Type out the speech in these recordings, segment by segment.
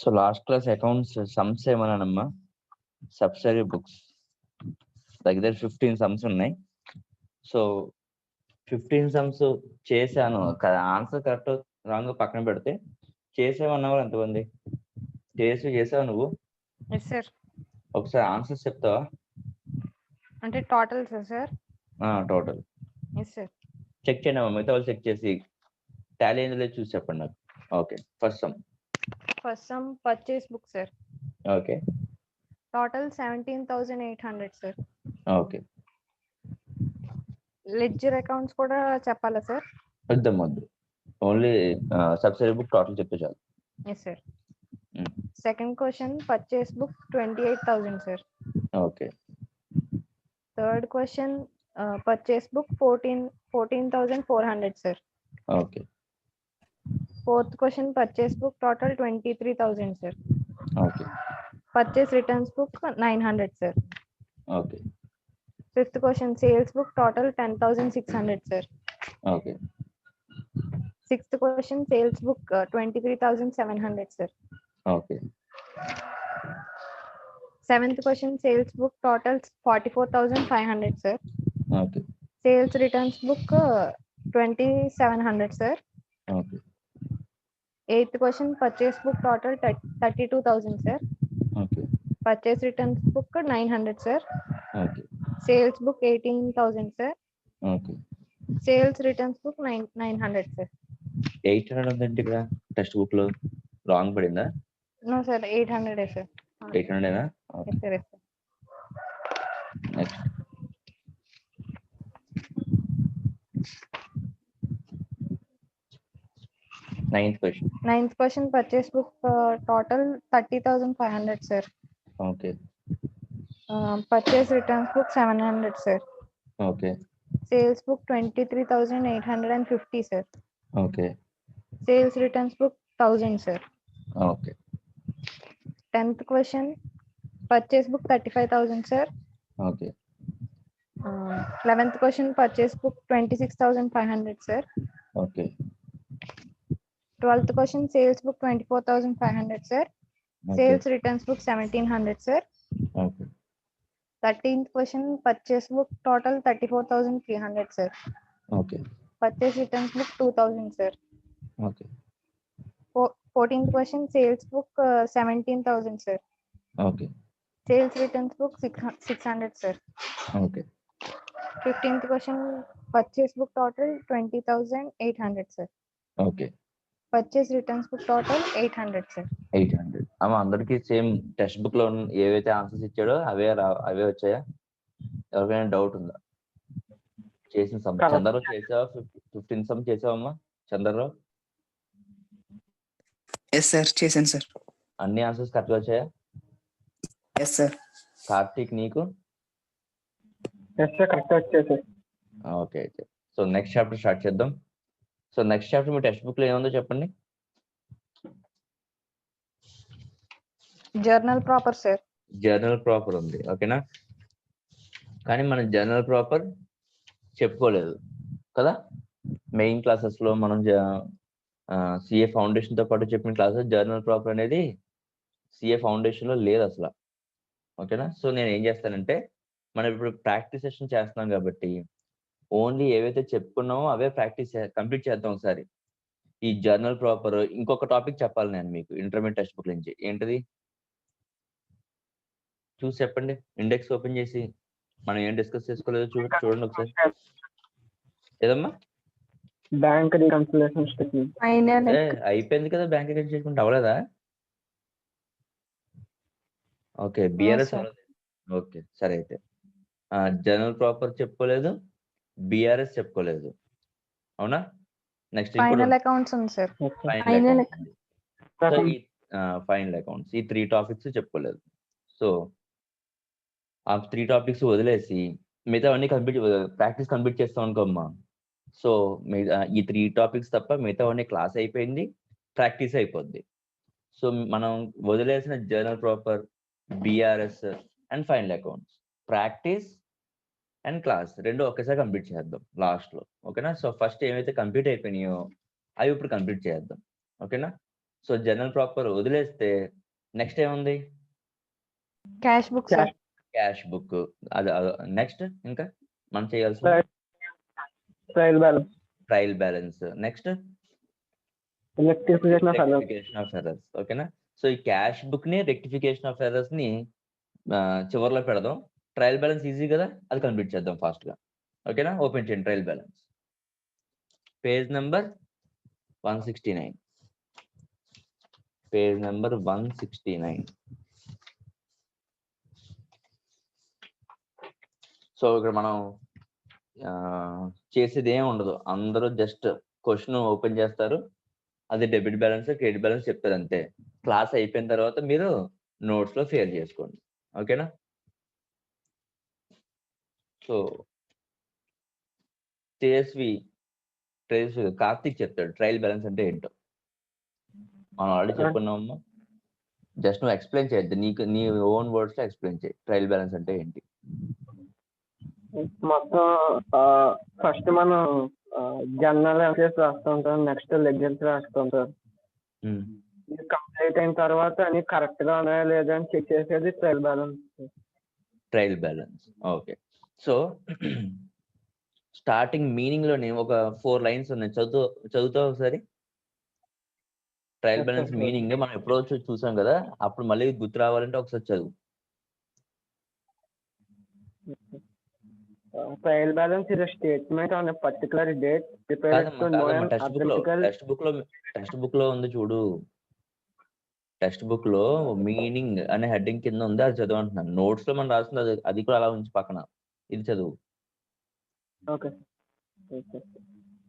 So last class accounts sums ఏమన్నానమ్మా? Subsidiary books దగ్గర 15 sums ఉన్నాయి. సో 15 సమ్స్ చేశాను కదా, ఆన్సర్ కరెక్ట్ రాంగ్ పక్కన పెడితే చేసావన్నావు ఎంతమంది? చేసావు నువ్వు? Yes sir. ఒకసారి ఆన్సర్స్ చెప్తావా? అంటే total sir. Total yes sir. Check చేయండి అమ్మా, మిగతా వాళ్ళు చెక్ చేసి టాలీ ఏందో లేదు చూసి చెప్పండి నాకు. Okay, first some purchase book sir. Okay. Total 17,800 sir. Okay. Ledger accounts కూడా చెప్పాలా సార్? వద్దు, ఓన్లీ సబ్సిడరీ బుక్ టోటల్ చెప్తే చాలు. Yes sir. Second question purchase book 28,000 sir. Okay. Third question purchase book 14,400 sir. Okay. Fourth question purchase book total 23,000 sir. Okay. Purchase returns book 900 sir. Okay. Fifth question sales book total 10,600 sir. Okay. Sixth question sales book 23,700 sir. Okay. Seventh question sales book total 44,500 sir. Okay. Sales returns book 2,700 sir. Okay. Eighth question purchase book total 32,000 sir. Okay. Purchase returns book 900 sir. Okay. Sales book 18,000 sir. Okay. Sales returns book 900 sir. 800 ఉందండి ఇక్కడ text book లో, wrong పడిందా? No sir, 800 sir. 800 yes sir. Yes sir. Next ninth question purchase book total 30,500 sir. Okay. Purchase returns book 700 sir. Okay. Sales book 23,850 sir. Okay. Sales returns book 1,000 sir. Okay. 10th question purchase book 35,000 sir. Okay. 11th question purchase book 26,500 sir. Okay. 12th question sales book 24,500 sir. Sales returns book 1,700 sir. Okay. 13th question purchase book total 34,300 sir. Okay. Purchase returns book 2,000 sir. Okay. 14th question sales book 17,000 sir. Okay. Sales returns book 600 sir. Okay. 15th question purchase book total 20,800 sir. Okay. Purchase returns book total 800 sir. 800. అమ్మ అందరికి same text book లో ఏవైతే answers ఇచ్చాడో అవే వచ్చాయా? ఎవరికైనా doubt ఉందా? చేసిన some Chandrarao చేసావా? 15 సమ్ చేసావమ్మా చంద్రరావు? ఎస్ సార్, చేశాను సార్. అన్ని ఆన్సర్స్ కరెక్ట్ గా వచ్చాయా? Yes sir. కార్తీక్ నీకు? ఎస్ సార్, కరెక్ట్ వచ్చాయి సార్. ఓకే. అయితే సో నెక్స్ట్ చాప్టర్ స్టార్ట్ చేద్దాం. సో నెక్స్ట్ చాప్టర్ మీ టెక్స్ట్ బుక్ లో ఏముందో చెప్పండి. Journal proper sir. Journal proper ఉంది, ఓకేనా? కానీ మనం జర్నల్ ప్రాపర్ చెప్పుకోలేదు కదా. మెయిన్ క్లాసెస్ లో మనం సిఏ ఫౌండేషన్ తో పాటు చెప్పిన క్లాసెస్ జర్నల్ ప్రాపర్ అనేది సిఏ ఫౌండేషన్ లో లేదు అసలు, ఓకేనా? సో నేను ఏం చేస్తానంటే, మనం ఇప్పుడు ప్రాక్టీస్ సెషన్ చేస్తున్నాం కాబట్టి ఓన్లీ ఏవైతే చెప్పుకున్నామో అవే ప్రాక్టీస్ కంప్లీట్ చేద్దాం ఒకసారి. ఈ జర్నల్ ప్రాపర్ ఇంకొక టాపిక్ చెప్పాలి నేను మీకు ఇంటర్మీడియట్ టెక్స్ట్ బుక్ నుంచి. ఏంటిది చూసి చెప్పండి. ఇండెక్స్ ఓపెన్ చేసి మనం ఏం డిస్కస్ చేసుకోలేదో చూడండి ఒకసారి. ఏదమ్మా? Bank reconciliation statement. అయిపోయింది కదా, బ్యాంక్ రికన్సిలేషన్ అవ్వలేదా? ఓకే. బిఆర్ఎస్ ఓకే సరే. అయితే జర్నల్ ప్రాపర్ చెప్పుకోలేదు, బిఆర్ఎస్ చెప్పుకోలేదు, అవునా? నెక్స్ట్ ఫైనల్ అకౌంట్స్ ఉంది సార్. ఫైనల్ అకౌంట్స్ ఈ 3 టాపిక్స్ చెప్పుకోలేదు. సో ఆ 3 టాపిక్స్ వదిలేసి మిగతా అన్ని ప్రాక్టీస్ కంప్లీట్ చేస్తాం అనుకోమ్మా. సో ఈ 3 టాపిక్స్ తప్ప మిగతా అన్ని క్లాస్ అయిపోయింది, ప్రాక్టీస్ అయిపోద్ది. సో మనం వదిలేసిన journal proper, BRS and final accounts, practice and class రెండు ఒకేసారి కంప్లీట్ చేద్దాం లాస్ట్ లో, ఓకేనా? సో ఫస్ట్ ఏమైతే కంప్లీట్ అయిపోయినాయో అవి ఇప్పుడు కంప్లీట్ చేద్దాం, ఓకేనా? సో జనరల్ ప్రాపర్ వదిలేస్తే నెక్స్ట్ ఏముంది? Cash book sir. Cash book. అది నెక్స్ట్ ఇంకా మనం చేయాల్సిన trial balance. Trial balance. Next rectification of errors. Rectification of errors. ఓకేనా? సో ఈ క్యాష్ బుక్ ని రెక్టిఫికేషన్ ఆఫ్ ఎర్రర్స్ ని చివరిలో పెడదాం. ట్రయల్ బ్యాలెన్స్ ఈజీ కదా, అది కంప్లీట్ చేద్దాం ఫాస్ట్ గా. ఓకేనా? ఓపెన్ చేయండి trial balance. Page number 169. Page number 169. So ఇక్కడ మనం చేసేది ఏమి ఉండదు. అందరూ జస్ట్ క్వశ్చన్ ఓపెన్ చేస్తారు, అది డెబిట్ బ్యాలెన్స్ క్రెడిట్ బ్యాలెన్స్ చెప్తారు అంతే. క్లాస్ అయిపోయిన తర్వాత మీరు నోట్స్ లో షేర్ చేసుకోండి. ఓకేనా? సో తేజస్వి కార్తీక్ చెప్తాడు ట్రయల్ బ్యాలెన్స్ అంటే ఏంటో. మనం ఆల్రెడీ చెప్పుకున్నామమ్మా. జస్ట్ నువ్వు ఎక్స్ప్లెయిన్ చేయొద్దు, నీ ఓన్ వర్డ్స్ లో ఎక్స్ప్లెయిన్ చేయి ట్రయల్ బ్యాలెన్స్ అంటే ఏంటి. మొత్తం ఫస్ట్ మనం జర్నల్ ఎంట్రీస్ రాస్తుంటాం, నెక్స్ట్ లెడ్జర్స్ రాస్తుంటాం. ఇది కంప్లీట్ అయిన తర్వాత అన్ని కరెక్ట్ గా ఉన్నాయా లేదా అని చెక్ చేసేది trial balance. Trial balance. Okay. So starting meaning లోనే ఒక 4 లైన్స్ ఉన్నాయి, చదువుతావు ఒకసారి. ట్రయల్ బ్యాలెన్స్ మీనింగ్ మనం ఎప్పుడో చూసాం కదా, అప్పుడు మళ్ళీ గుర్తు రావాలంటే ఒకసారి చదువు. Trial balance is a statement on a particular date prepared to know an arithmetical. Text book లో ఉంది చూడు. టెక్స్ట్ బుక్ లో మీనింగ్ అనే హెడ్డింగ్ కింద ఉంది, అది చదువు అంటున్నాను. నోట్స్ లో మనం రాస్తుంది అది కూడా అలా ఉంచి పక్కన, ఇది చదువు. Okay.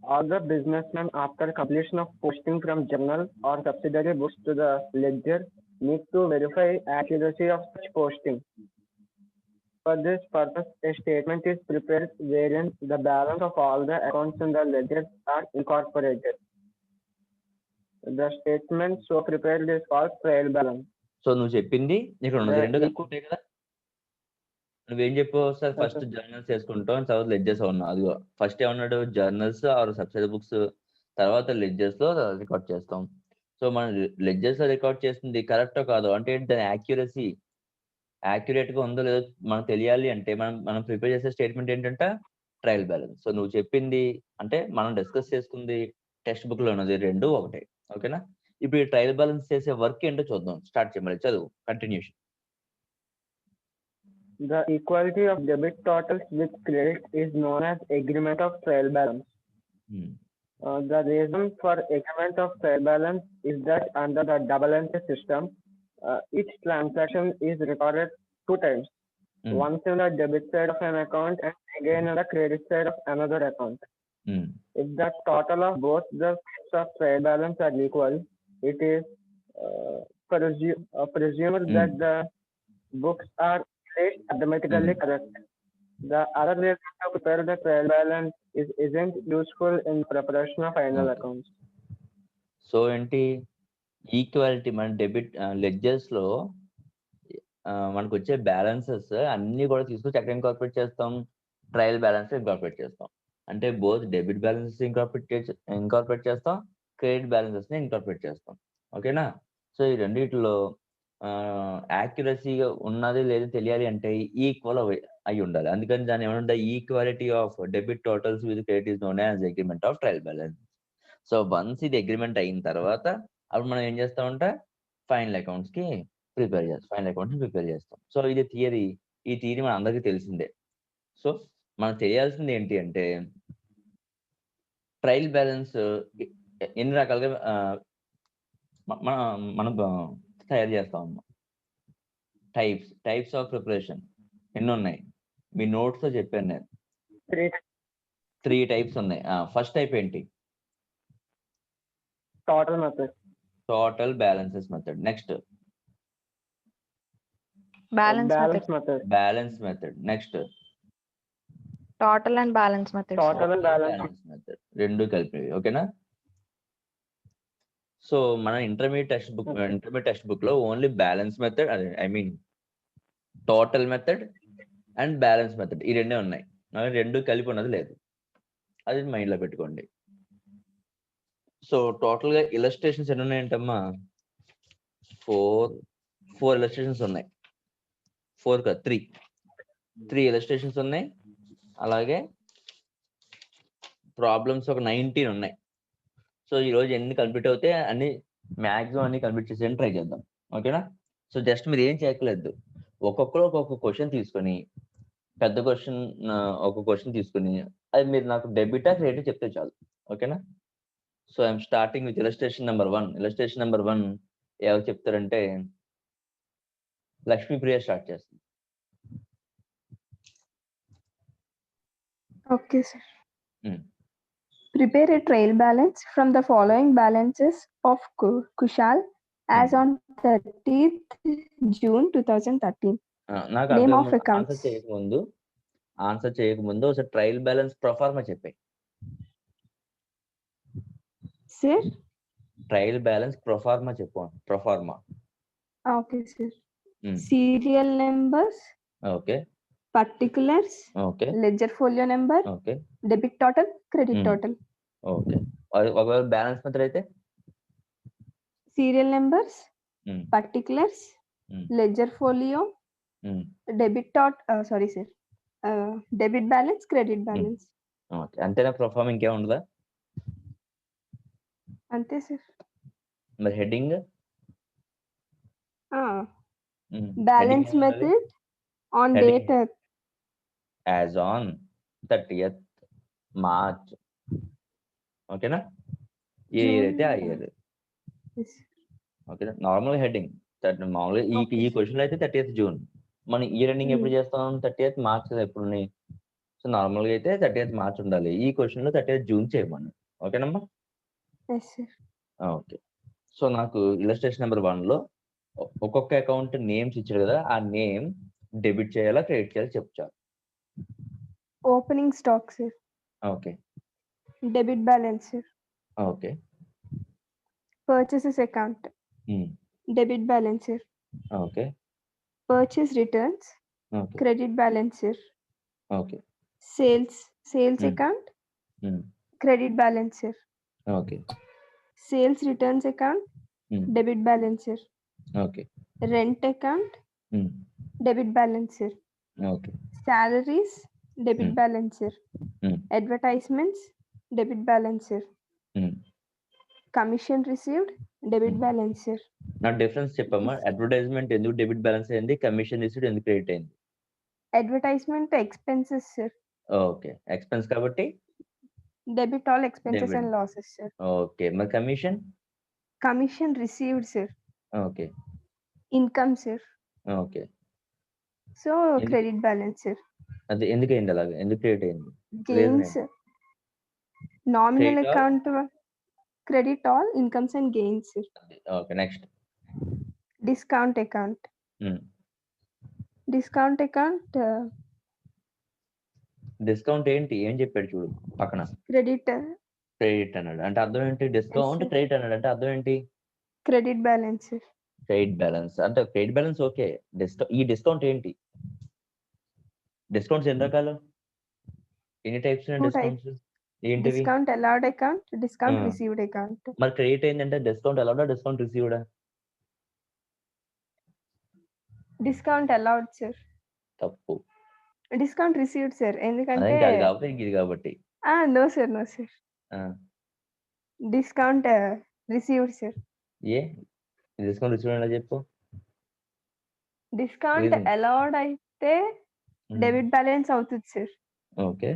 All the businessmen after completion of posting from journal or subsidiary books to the ledger need to verify accuracy of such posting. For this purpose, a statement is prepared wherein the balance of all the accounts in the ledger are incorporated. The statement so prepared is called trial balance. So నువ్వు చెప్పింది ఇక్కడ ఉన్నది రెండు కనుక్కుంటే కదా. నువ్వేం చెప్పావు sir? First journals వేసుకుంటాం, తర్వాత లెడ్జర్స్ ఉన్నావు. అదిగో ఫస్ట్ ఏమన్నాడు? జర్నల్స్ ఆర్ సబ్సిడరీ బుక్స్, తర్వాత లెడ్జర్స్ లో రికార్డ్ చేస్తాం. సో మనం లెడ్జర్స్ లో రికార్డ్ చేస్తుంది కరెక్టో కాదో అంటే దాని యాక్యురసీ యాక్యురేట్ గా ఉందో లేదో మనకు తెలియాలి అంటే మనం ప్రిపేర్ చేసే స్టేట్మెంట్ ఏంటంటే ట్రయల్ బ్యాలెన్స్. సో నువ్వు చెప్పింది అంటే మనం డిస్కస్ చేసుకుంది టెక్స్ట్ బుక్ లో ఉన్నది రెండు ఒకటే. ఓకేనా? ఇప్పుడు ఈ ట్రయల్ బ్యాలెన్స్ చేసే వర్క్ ఏంటో చూద్దాం. స్టార్ట్ చేయమని చదువు, continuation. The equality of debit totals with credit is known as agreement of trial balance. The reason for agreement of trial balance is that under the double entry system, each transaction is recorded 2 times. Once in the debit side of an account and again on the credit side of another account. If the total of both the sides of trial balance are equal, it is presumed that the books are arithmetically correct. The other reason to prepare the trial balance isn't useful in preparation of final accounts. So ఏంటి equality? మన debit ledgers లో మనకు వచ్చే balances అన్ని కూడా తీసుకొచ్చి ఎక్కడ incorporate చేస్తాం? ట్రయల్ బ్యాలెన్స్ ఇన్కార్పొరేట్ చేస్తాం. అంటే బోత్ డెబిట్ బ్యాలెన్సెస్ ఇన్కార్పొరేట్ చేస్తాం, క్రెడిట్ బ్యాలెన్సెస్ ని ఇన్కార్పొరేట్ చేస్తాం. ఓకేనా? సో ఈ రెండిట్లో యాక్యురసీగా ఉన్నది లేదు తెలియాలి అంటే ఈక్వల్ అయి ఉండాలి. అందుకని దాన్ని ఏమంటే equality of debit totals with credit is known as agreement of trial balance. So once ఇది అగ్రిమెంట్ అయిన తర్వాత అప్పుడు మనం ఏం చేస్తామంటే ఫైనల్ అకౌంట్స్ ని ప్రిపేర్ చేస్తాం. సో ఇది థియరీ. ఈ థియరీ మన అందరికీ తెలిసిందే. సో మనకు తెలియాల్సింది ఏంటి అంటే ట్రయల్ బ్యాలెన్స్ ఎన్ని రకాలుగా మనం తయారు చేస్తాం. టైప్స్ ఆఫ్ ప్రిపరేషన్ ఎన్ని ఉన్నాయి మీ నోట్స్ లో చెప్పాను నేను. 3 టైప్స్ ఉన్నాయి. ఫస్ట్ టైప్ ఏంటి? Total balances method. Next balance method. Next total and balance method. రెండు కలిపినవి. ఓకేనా? సో మన ఇంటర్మీడియట్ టెక్స్ట్ బుక్ లో only balance method, I mean total method and balance method ఈ రెండే ఉన్నాయి. రెండు కలిపి ఉన్నది లేదు. అది మైండ్ లో పెట్టుకోండి. సో టోటల్ గా ఇలస్ట్రేషన్స్ ఎన్ని ఉన్నాయంటమ్మా? ఫోర్ ఇలస్ట్రేషన్స్ ఉన్నాయి. 4 కాదు 3 ఇలస్ట్రేషన్స్ ఉన్నాయి. అలాగే ప్రాబ్లమ్స్ ఒక 19 ఉన్నాయి. సో ఈ రోజు ఎన్ని కంప్లీట్ అవుతే అన్ని మ్యాక్సిమం అన్ని కంప్లీట్ చేసేయడానికి ట్రై చేద్దాం. ఓకేనా? సో జస్ట్ మీరు ఏం చేయట్లేదు, ఒక్కొక్కరు ఒక్కొక్క క్వశ్చన్ తీసుకొని, పెద్ద క్వశ్చన్ ఒక క్వశ్చన్ తీసుకొని అది మీరు నాకు డెబిటా క్రెడిట్ చెప్తే చాలు. ఓకేనా? So I'm starting with illustration number 1. Illustration number 1 ఎవరు చెప్తారంటే లక్ష్మీప్రియ స్టార్ట్ చేస్తుంది. Okay, sir. Hmm. Prepare a trail balance from the following balances of Kushal as on 30th June 2013. నాకు Name అర్థం. of accounts. ఆన్సర్ చేయకముందు ఒకసారి ట్రయల్ బ్యాలెన్స్ ప్రొఫార్మా చెప్పాయి. Sir? Trial balance proforma చెప్పు. Proforma. Okay, sir. Serial numbers. Okay. Particulars. Okay. Ledger folio number. Okay. Debit total. Credit total. Okay. ఒకవేళ balance method అయితే Serial numbers. Particulars. Ledger folio. Debit total. Sorry, sir. Debit balance. Credit balance. Okay. అంతేనా? Proforma ఇంకేం ఉండదా? అంతే sir. మరి heading balance method on date as on 30th March. ఓకేనా? ఏ year అయితే ఆ ఇయర్. ఓకేనా? నార్మల్ హెడ్డింగ్ మామూలుగా ఈ క్వశ్చన్ అయితే 30th జూన్. మనం ఇయర్ ఎండింగ్ ఎప్పుడు చేస్తాం? 30th మార్చ్ ఎప్పుడు. సో నార్మల్గా అయితే 30th మార్చ్ ఉండాలి. ఈ క్వశ్చన్ లో 30th జూన్ చేయమని. ఓకేనమ్మా? ఓకే. సో నాకు ఇలస్ట్రేషన్ నెంబర్ 1 లో ఒక్కొక్క అకౌంట్ నేమ్స్ ఇచ్చారు కదా, ఆ నేమ్ డెబిట్ చేయాలా క్రెడిట్ చేయాలా చెప్తారు. Opening stock sir. Okay. Debit balance sir. Okay. Purchases account. Debit balance sir. Okay. Purchase returns. Okay. Credit balance sir. Okay. Sales account. Credit balance sir. Okay. Sales returns account. Debit balance sir. Okay. Rent account. Debit balance sir. Okay. Salaries. Debit balance sir. Advertisements. Debit balance sir. Commission received. Debit balance sir. నా difference చెప్పమ్మా. Advertisement ఎందుకు debit balance అయింది, commission received ఎందుకు క్రెడిట్ అయింది? Advertisement expenses sir. Okay. Expense కాబట్టి debit all expenses and losses sir. Okay. మరి commission? Commission received sir. Okay. Income sir. Okay. So credit balance sir. అది ఎందుకు అయింది అలాగా? ఎందుకు క్రెడిట్ అయింది? Gains. Nominal account credit all incomes and gains sir. Okay. Next discount account. Discount account. Discount ఏంటి? ఏం చెప్పాడు చూడు పక్కన. క్రెడిట్ అన్నాడు అంటే అర్థం ఏంటి? డిస్కౌంట్ క్రెడిట్ అన్నాడు అంటే అర్థం ఏంటి? Credit balance. క్రెడిట్ బ్యాలెన్స్ అంటే క్రెడిట్ బ్యాలెన్స్ ఓకే. ఈ డిస్కౌంట్ ఏంటి? డిస్కౌంట్స్ ఎన్ని రకాలు? ఎన్ని టైప్స్ డిస్కౌంట్స్ ఏంటివి? Discount allowed account, discount received account. మరి క్రెడిట్ ఏంటంటే డిస్కౌంట్ అలౌడా, డిస్కౌంట్ రిసీవ్డా? Discount allowed sir. తప్పు. Discount received sir. ఎందుకంటే అది కాబట్టి ఇది కాబట్టి. No sir. Discount received sir. ఏ డిస్కౌంట్ రిసీవ్డ్ ఎలా చెప్పు? డిస్కౌంట్ అలౌడ్ అయితే డెబిట్ బ్యాలెన్స్ అవుతుంది సార్. ఓకే.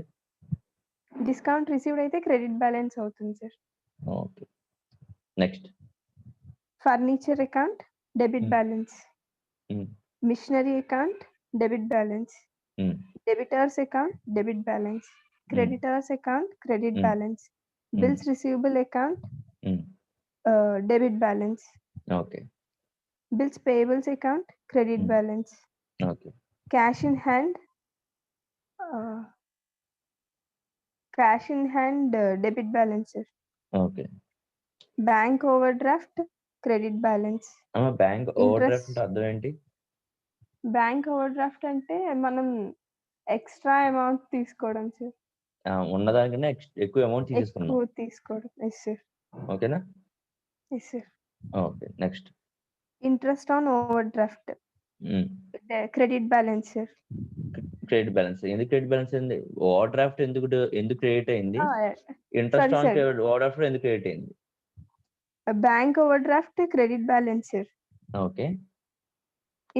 డిస్కౌంట్ రిసీవ్డ్ అయితే క్రెడిట్ బ్యాలెన్స్ అవుతుంది sir. Okay. Next furniture account debit balance. Machinery account debit balance. Debtors account debit balance. Creditors account credit balance. Bills receivable account debit balance. Okay. Bills payables account credit balance. Okay. Cash in hand debit balance. Okay. Bank overdraft credit balance. Bank overdraft అంటే అర్థం ఏంటి? Bank overdraft అంటే మనం extra amount తీసుకోవడం సార్. ఉన్నదానికన్నా ఎక్కువ amount తీసుకోవడం. Yes sir. ఓకేనా? Yes sir. Okay. Next interest on overdraft credit balance sir. Credit balance ఎందుకు క్రెడిట్ బ్యాలెన్స్ అయింది? ఓవర్ డ్రాఫ్ట్ ఎందుకు క్రియేట్ అయింది? ఇంట్రెస్ట్ ఆన్ ఓవర్ డ్రాఫ్ట్ ఎందుకు క్రియేట్ అయింది? Bank overdraft credit balance sir. Okay,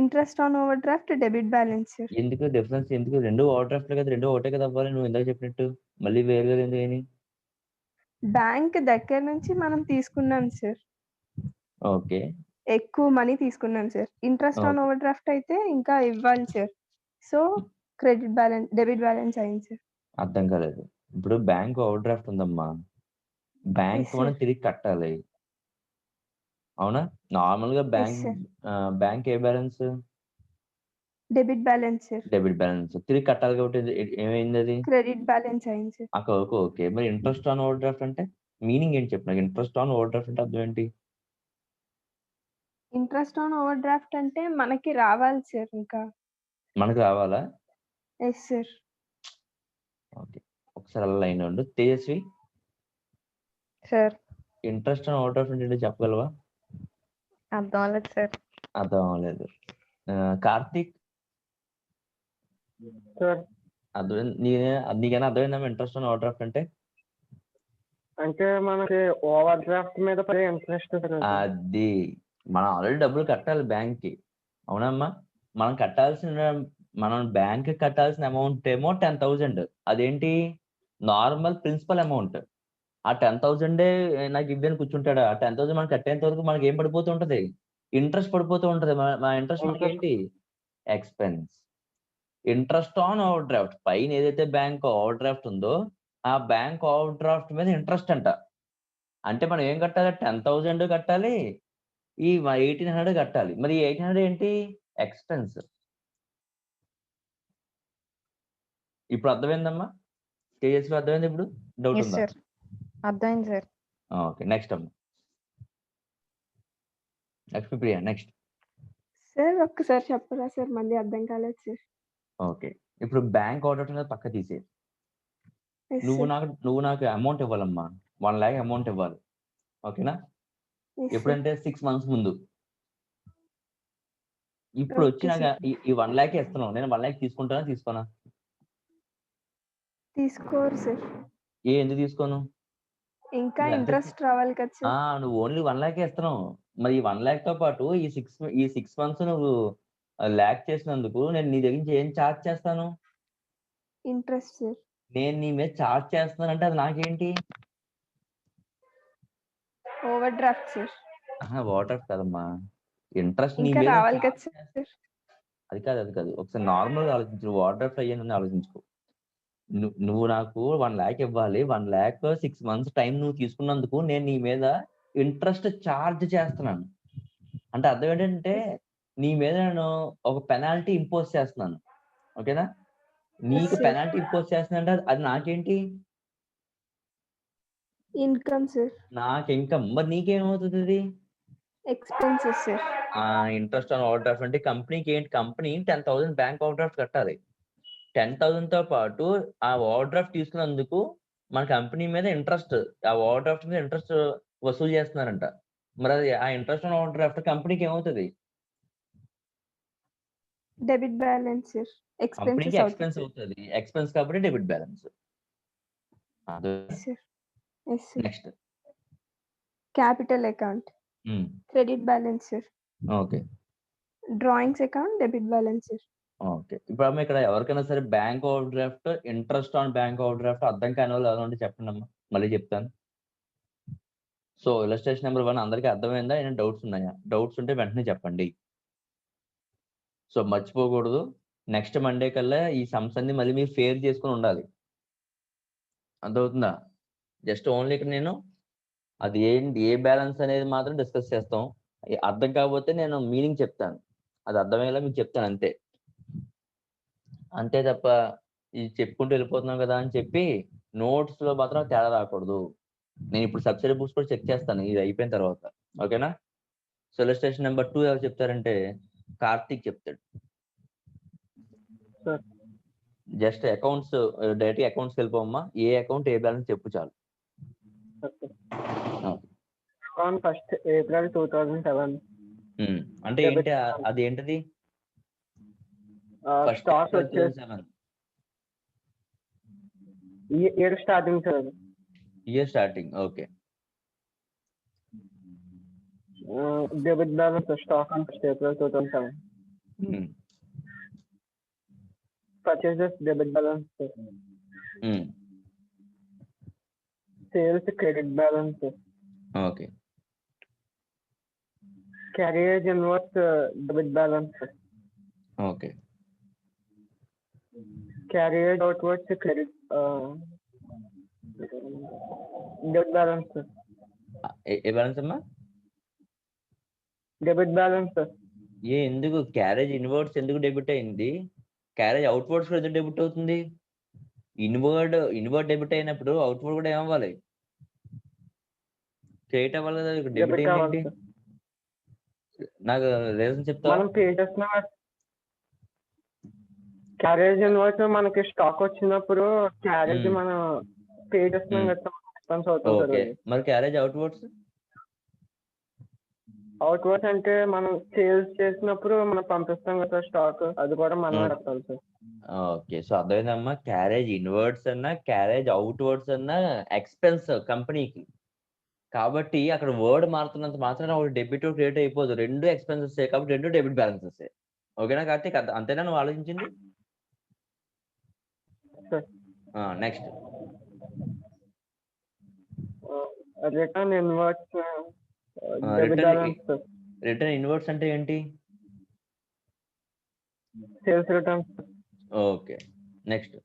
interest on over draft debit balance sir. ఎందుకు difference? ఎందుకు రెండు over draft కదా, రెండు ఒకటే కదా అవ్వాలి, నువ్వు ఇందాక చెప్పినట్టు మళ్ళీ వేరు వేరు ఎందుకు అయినాయి? బ్యాంక్ దగ్గర నుంచి మనం తీసుకున్నాం సార్, ఓకే, ఎక్కువ మనీ తీసుకున్నాం sir. Interest on overdraft అయితే ఇంకా ఇవ్వాలి sir, so credit balance debit balance అయింది సార్. అర్థం కాలేదు. ఇప్పుడు బ్యాంక్ ఓవర్ డ్రాఫ్ట్ ఉందమ్మా, బ్యాంక్ Yes, sir. మనం తిరిగి కట్టాలి, అవునా? నార్మల్ గా sir. బ్యాంక్ ఏ balance? Debit balance sir. Debit balance తిరిగి కట్టాలి కాబట్టి ఏమైంది అది? క్రెడిట్ బ్యాలెన్స్ అయింది సార్. ఓకే ఓకే, మరి ఇంట్రెస్ట్ ఆన్ ఓవర్ డ్రాఫ్ట్ అంటే మీనింగ్ ఏంటి చెప్పు నాకు. ఇంట్రెస్ట్ ఆన్ ఓవర్ డ్రాఫ్ట్ అంటే అర్థం ఏంటి? ఇంట్రెస్ట్ ఆన్ ఓవర్ డ్రాఫ్ట్ అంటే మనకి రావాలి సార్ ఇంకా. మనకు రావాలా? Yes sir. ఓకే, ఒకసారి అలా లైన్ ఉండు. Tejaswi, sir interest on overdraft అంటే చెప్పగలవా? అర్థం అవ్వలేదు సార్. అర్థం అవ్వలేదు. కార్తీక్, సార్ నీకైనా అర్థమైందా ఇంట్రెస్ట్ ఆన్ ఓవర్ డ్రాఫ్ట్ అంటే? అంటే మనకి ఓవర్ డ్రాఫ్ట్ మీద పడే ఇంట్రెస్ట్. అది మనం ఆల్రెడీ డబ్బులు కట్టాలి బ్యాంక్ కి, అవునమ్మా? మనం బ్యాంక్ కట్టాల్సిన అమౌంట్ ఏమో 10,000. అదేంటి? Normal principal amount. ఆ 10,000 నాకు ఇవ్వని కూర్చుంటాడు. ఆ 10,000 మనం కట్టేంత వరకు మనకి ఏం పడిపోతూ ఉంటది? ఇంట్రెస్ట్ పడిపోతూ ఉంటది. మా ఇంట్రెస్ట్ మనకి ఏంటి? Expense. Interest on over draft పైన ఏదైతే బ్యాంక్ ఓవర్ డ్రాఫ్ట్ ఉందో ఆ బ్యాంక్ ఓవర్ డ్రాఫ్ట్ మీద ఇంట్రెస్ట్ అంట. అంటే మనం ఏం కట్టాలి? 10,000 కట్టాలి, ఈ 1,800 కట్టాలి. మరి 1,800 ఏంటి? ఎక్స్పెన్స్. ఇప్పుడు అర్థమైందమ్మా? తేజస్వి అర్థమైంది? ఇప్పుడు డౌట్ ఎస్ ఉందా? సార్, అర్థమైంది సార్. ఓకే, నెక్స్ట్ అమ్మా. లక్ష్మీప్రియ, నెక్స్ట్. సార్ ఒక్కసారి చెప్పరా సార్, మళ్ళీ అర్థం కాలేదు సార్. ఓకే, ఇప్పుడు బ్యాంక్ ఆర్డర్ మీద పక్క తీసే. Yes, నువ్వు sir. నాకు అమౌంట్ ఇవ్వాలమ్మా, 1 lakh అమౌంట్ ఇవ్వాలి, ఓకేనా? Yes, sir. ఎప్పుడంటే 6 months ముందు. ఇప్పుడు వచ్చి Okay, నాకు sir. ఈ 1 lakh ఇస్తున్నావు, నేను 1 lakh తీసుకుంటానా తీసుకోనా? తీసుకోరు సార్, ఎందుకు తీసుకోను? ఇంకా ఇది ఎంత? ఇంట్రెస్ట్ రావాలి కదా సార్. నువ్వు ఓన్లీ 1 lakh ఇస్తున్నావు. మరి ఈ 1 lakh తో పాటు ఈ 6 months నువ్వు ల్యాక్ చేసినందుకు నేను నీ దగ్గర నుంచి ఏం ఛార్జ్ చేస్తాను? Interest sir. నేను నీ మీద ఛార్జ్ చేస్తున్నానంటే అది నాకేంటి? Over draft sir. వాటర్ కదమ్మా, ఇంట్రెస్ట్ నీ ఇంకా మీద రావాలి కదా charge చేస్తా. సార్. అది కాదు. ఒకసారి నార్మల్ గా ఆలోచించు. వాటర్ డ్రాఫ్ట్ అయ్యానని ఆలోచించుకో. నువ్వు నాకు 1 lakh ఇవ్వాలి. 1 lakh 6 months టైం నువ్వు తీసుకున్నందుకు నేను నీ మీద ఇంట్రెస్ట్ ఛార్జ్ చేస్తున్నాను. అంటే అర్థం ఏంటంటే నీ మీద నేను ఒక పెనాల్టీ ఇంపోజ్ చేస్తున్నాను, ఓకేనా? నీకు sir. పెనాల్టీ ఇంపోజ్ చేస్తున్నా అది నాకేంటి? Income sir. నాకు ఇన్కమ్. మరి నీకేమవుతుంది అది? Expenses sir. Interest on overdraft అంటే కంపెనీకి ఏంటి? కంపెనీ 10,000 బ్యాంక్ ఓవర్ డ్రాఫ్ట్ కట్టాలి. 10,000 తో పాటు ఆ ఓవర్ డ్రాఫ్ట్ తీసుకున్నందుకు మన కంపెనీ మీద ఇంట్రెస్ట్, ఆ ఓవర్ డ్రాఫ్ట్ మీద ఇంట్రెస్ట్ వసూలు చేస్తున్నారంట. మరి అది ఆ ఇంట్రెస్ట్ ఆన్ ఓవర్ డ్రాఫ్ట్ కంపెనీకి ఏమవుతుంది? Debit balance sir. కంపెనీకి ఎక్స్పెన్సెస్ ఎక్స్పెన్స్ అవుతుంది. ఎక్స్పెన్స్ కాబట్టి debit balance. Sir. Yes sir. Next. Capital account credit balance sir. Okay drawings account debit balance sir. Okay, ఇప్పుడు అమ్మ ఇక్కడ ఎవరికైనా సరే bank overdraft, interest on bank overdraft అర్థం కాని వాళ్ళు ఎవరు ఉంటే చెప్పండి అమ్మా, మళ్ళీ చెప్తాను. సో ఇలస్ట్రేషన్ నెంబర్ 1 అందరికీ అర్థమైందా? ఏమైనా డౌట్స్ ఉన్నాయా? డౌట్స్ ఉంటే వెంటనే చెప్పండి. సో మర్చిపోకూడదు, నెక్స్ట్ మండే కల్లా ఈ సమ్స్ అన్ని మళ్ళీ మీరు ఫేర్ చేసుకుని ఉండాలి. అర్థమవుతుందా? జస్ట్ ఓన్లీ ఇక్కడ నేను అది ఏంటి, ఏ బ్యాలెన్స్ అనేది మాత్రం డిస్కస్ చేస్తాం. అర్థం కాకపోతే నేను మీనింగ్ చెప్తాను, అది అర్థమయ్యేలా మీకు చెప్తాను అంతే. అంతే తప్ప ఇది చెప్పుకుంటూ వెళ్ళిపోతున్నాం కదా అని చెప్పి నోట్స్ లో మాత్రం తేడా రాకూడదు. నేను ఇప్పుడు సబ్సిడీ బుక్స్ కూడా చెక్ చేస్తాను ఇది అయిపోయిన తర్వాత, ఓకేనా? సో ఇలస్ట్రేషన్ నెంబర్ 2 ఎవరు చెప్తారంటే కార్తీక్ చెప్తాడు. జస్ట్ అకౌంట్స్ డైరెక్ట్ అకౌంట్స్ వెళ్ళిపోమ్మా. ఏ అకౌంట్ ఏ బ్యాలెన్స్ చెప్పు చాలు. On 1st April 2007, అంటే Debit ఏంటి balance. అది ఏంటిది ఫస్ట్ స్టాక్ వచ్చేసి 2007 year starting sir. Year starting. Okay. Debit balance stock on April 2007. Purchases debit balance. Sales credit balance. Okay. Carriage inwards debit balance. Okay. Carriage outwards credit debit balance. ఏ balance అమ్మా? Debit balance. ఎందుకు carriage inwards ఎందుకు debit అయింది? Carriage outwards కూడా ఎందుకు debit అవుతుంది? Inward debit అయినప్పుడు outward కూడా ఏమవ్వాలి? క్రెడిట్ అవ్వాలి కదా. డెబిట్ ఏంటి? నాకు రీజన్ చెప్తా. మనం పే చేసిన క్యారేజ్ ఇన్వర్స్ మనకి స్టాక్ వచ్చినప్పుడు క్యారేజ్ మనం పే చేస్తున్నాం కదా, ఎక్స్పెన్స్ అవుతుంది. ఓకే. మరి క్యారేజ్ అవుట్వర్డ్స్? అవుట్వర్డ్స్ అంటే మనం సేల్స్ చేసినప్పుడు మనం పంపిస్తాం కదా స్టాక్, అది కూడా మనం కట్టాలి సార్. ఓకే. సో అర్థమైందమ్మా. క్యారేజ్ ఇన్వర్డ్స్ అన్నా క్యారేజ్ అవుట్వర్డ్స్ అన్నా ఎక్స్పెన్స్ కంపెనీకి. కాబట్టి అక్కడ వర్డ్ మారుతున్నంత మాత్రాన ఒకటి డెబిట్ క్రెడిట్ అయిపోదు. రెండు ఎక్స్పెన్సెస్ కాబట్టి రెండు డెబిట్ బ్యాలెన్సెస్. ఓకేనా కార్తీక్? అంతేనా నువ్వు ఆలోచించింది? Next return inwards debit balance. Return inwards అంటే ఏంటి? Sales returns. Okay. Next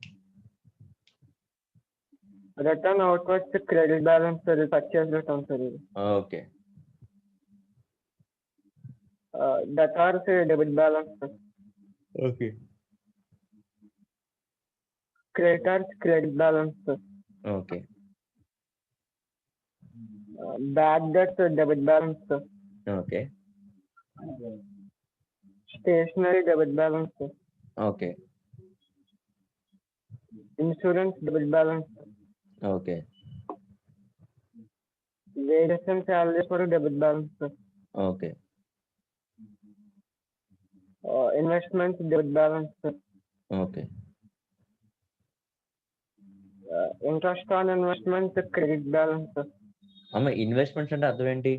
return outwards credit balance purchase returns. Okay. Debtors debit balance. Okay. Creditors credit balance. Okay. Bad debts debit balance. Okay. Stationery debit balance. Okay. Insurance debit balance. Okay. Wages and salaries for debit balance. Okay. Investments debit balance. Okay. Interest on investment credit balance. అమ్మ investments అంటే అర్థం ఏంటి?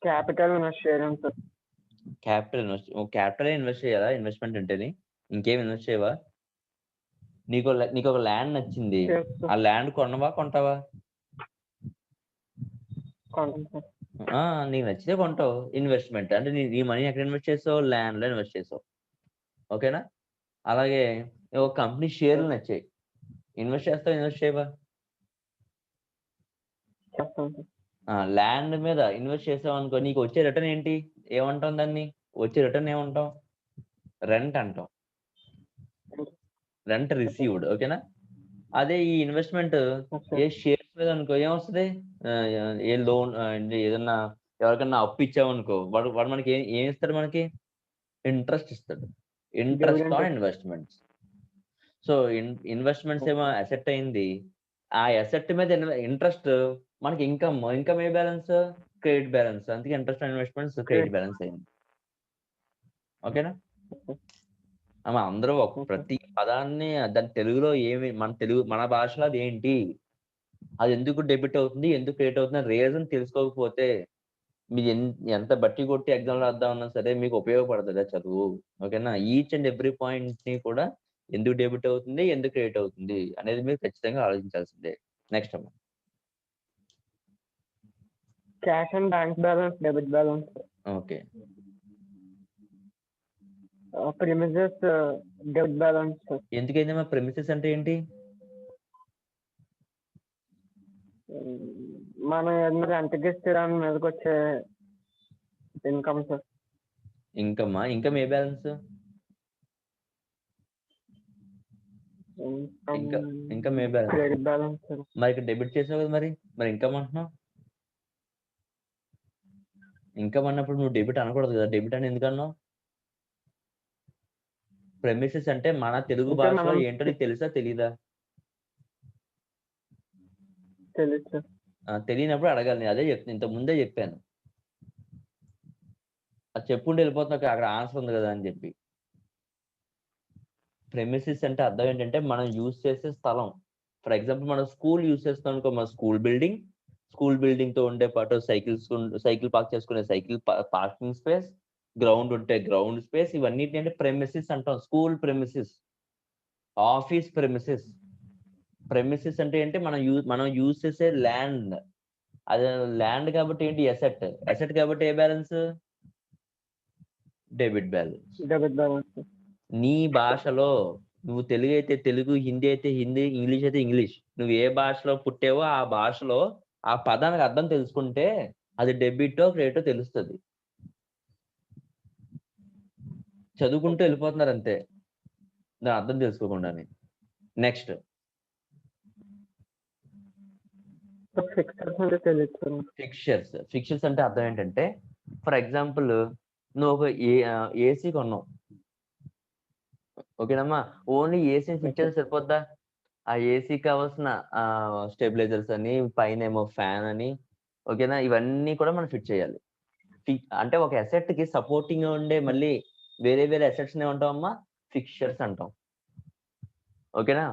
Capital invest చేయడం sir. Capital invest చేయాలా investment అంటేని? ఇంకేం invest చేయవా? నీకు ఒక ల్యాండ్ నచ్చింది, ఆ ల్యాండ్ కొనవా కొంటావా? నీకు నచ్చితే కొంటావు. ఇన్వెస్ట్మెంట్ అంటే నీ మనీ ఎక్కడ ఇన్వెస్ట్ చేసావు? ల్యాండ్ లో ఇన్వెస్ట్ చేసావు. ఓకేనా? అలాగే ఒక కంపెనీ షేర్లు నచ్చాయి, ఇన్వెస్ట్ చేస్తావు ఇన్వెస్ట్ చేయవా? ల్యాండ్ మీద ఇన్వెస్ట్ చేసావు అనుకో, నీకు వచ్చే రిటర్న్ ఏంటి? ఏమంటాం దాన్ని? వచ్చే రిటర్న్ ఏమంటాం? రెంట్ అంటాం. Rent received. ఓకేనా? అదే ఈ ఇన్వెస్ట్మెంట్ ఏ షేర్స్ మీద అనుకో ఏమొస్తుంది? ఏ లోన్ ఏదన్నా ఎవరికన్నా అప్పు ఇచ్చామనుకో వాడు మనకి ఏం ఇస్తాడు? మనకి ఇంట్రెస్ట్ ఇస్తాడు. Interest on investments. So investments ఏమో అసెట్ అయింది, ఆ అసెట్ మీద ఇంట్రెస్ట్ మనకి ఇన్కమ్ ఏ బ్యాలెన్స్? Credit balance. అందుకే interest on investments credit balance అయింది. ఓకేనా? అందరూ ప్రతి పదాన్ని దాని తెలుగులో మన భాషలో అది ఏంటి, అది ఎందుకు డెబిట్ అవుతుంది, ఎందుకు క్రెడిట్ అవుతుంది రీజన్ తెలుసుకోకపోతే మీరు ఎంత బట్టి కొట్టి ఎగ్జామ్ రాద్దామన్నా సరే మీకు ఉపయోగపడుతుంది చదువు. ఓకేనా? ఈచ్ అండ్ ఎవ్రీ పాయింట్ ని కూడా ఎందుకు డెబిట్ అవుతుంది, ఎందుకు క్రెడిట్ అవుతుంది అనేది మీరు ఖచ్చితంగా ఆలోచించాల్సిందే. నెక్స్ట్ అమ్మా. Cash and bank balance debit balance. Okay. Premises debit balance. ఎందుకైందమ్మా ప్రెమిసెస్ అంటే ఏంటి? మనం ఏదైనా రెంట్కి ఇస్తే దాని మీదకి వచ్చే ఇన్కమ్ సార్. ఇన్కమ్ ఏ బ్యాలెన్స్? ఇన్కమ్ ఏ బ్యాలెన్స్? Credit balance. మరి ఇక్కడ డెబిట్ చేసావు కదా, మరి ఇన్కమ్ అంటున్నావు. ఇన్కమ్ అన్నప్పుడు నువ్వు డెబిట్ అనకూడదు కదా. డెబిట్ అని ఎందుకు అన్నావు? ప్రెమిసెస్ అంటే మన తెలుగు భాషలో ఏంటో నీకు తెలుసా తెలీదా? తెలుసు. తెలియనప్పుడు అడగాలి. నేను అదే చెప్తాను, ఇంత ముందే చెప్పాను. అది చెప్పుకుంటూ వెళ్ళిపోతున్నా అక్కడ ఆన్సర్ ఉంది కదా అని చెప్పి. ప్రెమిసిస్ అంటే అర్థం ఏంటంటే మనం యూజ్ చేసే స్థలం. ఫర్ ఎగ్జాంపుల్ మనం స్కూల్ యూజ్ చేస్తాం అనుకో, మన స్కూల్ బిల్డింగ్ తో ఉండే పాటు సైకిల్ పార్క్ చేసుకునే సైకిల్ పార్కింగ్ స్పేస్, గ్రౌండ్ ఉంటే గ్రౌండ్ స్పేస్, ఇవన్నీ అంటే ప్రెమిసిస్ అంటాం. స్కూల్ ప్రెమిసిస్, ఆఫీస్ ప్రెమిసిస్ అంటే ఏంటి, మనం యూజ్ చేసే ల్యాండ్. అది ల్యాండ్ కాబట్టి ఏంటి, అసెట్ కాబట్టి ఏ balance, debit balance. Debit balance. నీ భాషలో నువ్వు తెలుగు అయితే తెలుగు, హిందీ అయితే హిందీ, ఇంగ్లీష్ అయితే ఇంగ్లీష్, నువ్వు ఏ భాషలో పుట్టావో ఆ భాషలో ఆ పదానికి అర్థం తెలుసుకుంటే అది డెబిటో క్రెడిటో తెలుస్తుంది. చదువుకుంటూ వెళ్ళిపోతున్నారు అంతే, దాని అర్థం తెలుసుకోకుండానే. నెక్స్ట్ ఫిక్చర్స్ అంటే అర్థం ఏంటంటే, ఫర్ ఎగ్జాంపుల్ నువ్వు ఒక ఏసీ కొన్నావు, ఓకేనమ్మా. ఓన్లీ ఏసీ ఫిక్చర్స్ సరిపోద్దా? ఆ ఏసీ కావాల్సిన స్టెబిలైజర్స్ అని, పైన ఏమో ఫ్యాన్ అని, ఓకేనా, ఇవన్నీ కూడా మనం ఫిట్ చేయాలి. అంటే ఒక అసెట్ కి సపోర్టింగ్ ఉండే మళ్ళీ వేరే అసెట్స్ ఏమంటామమ్మా, ఫిక్చర్స్ అంటాం. ఓకేనా.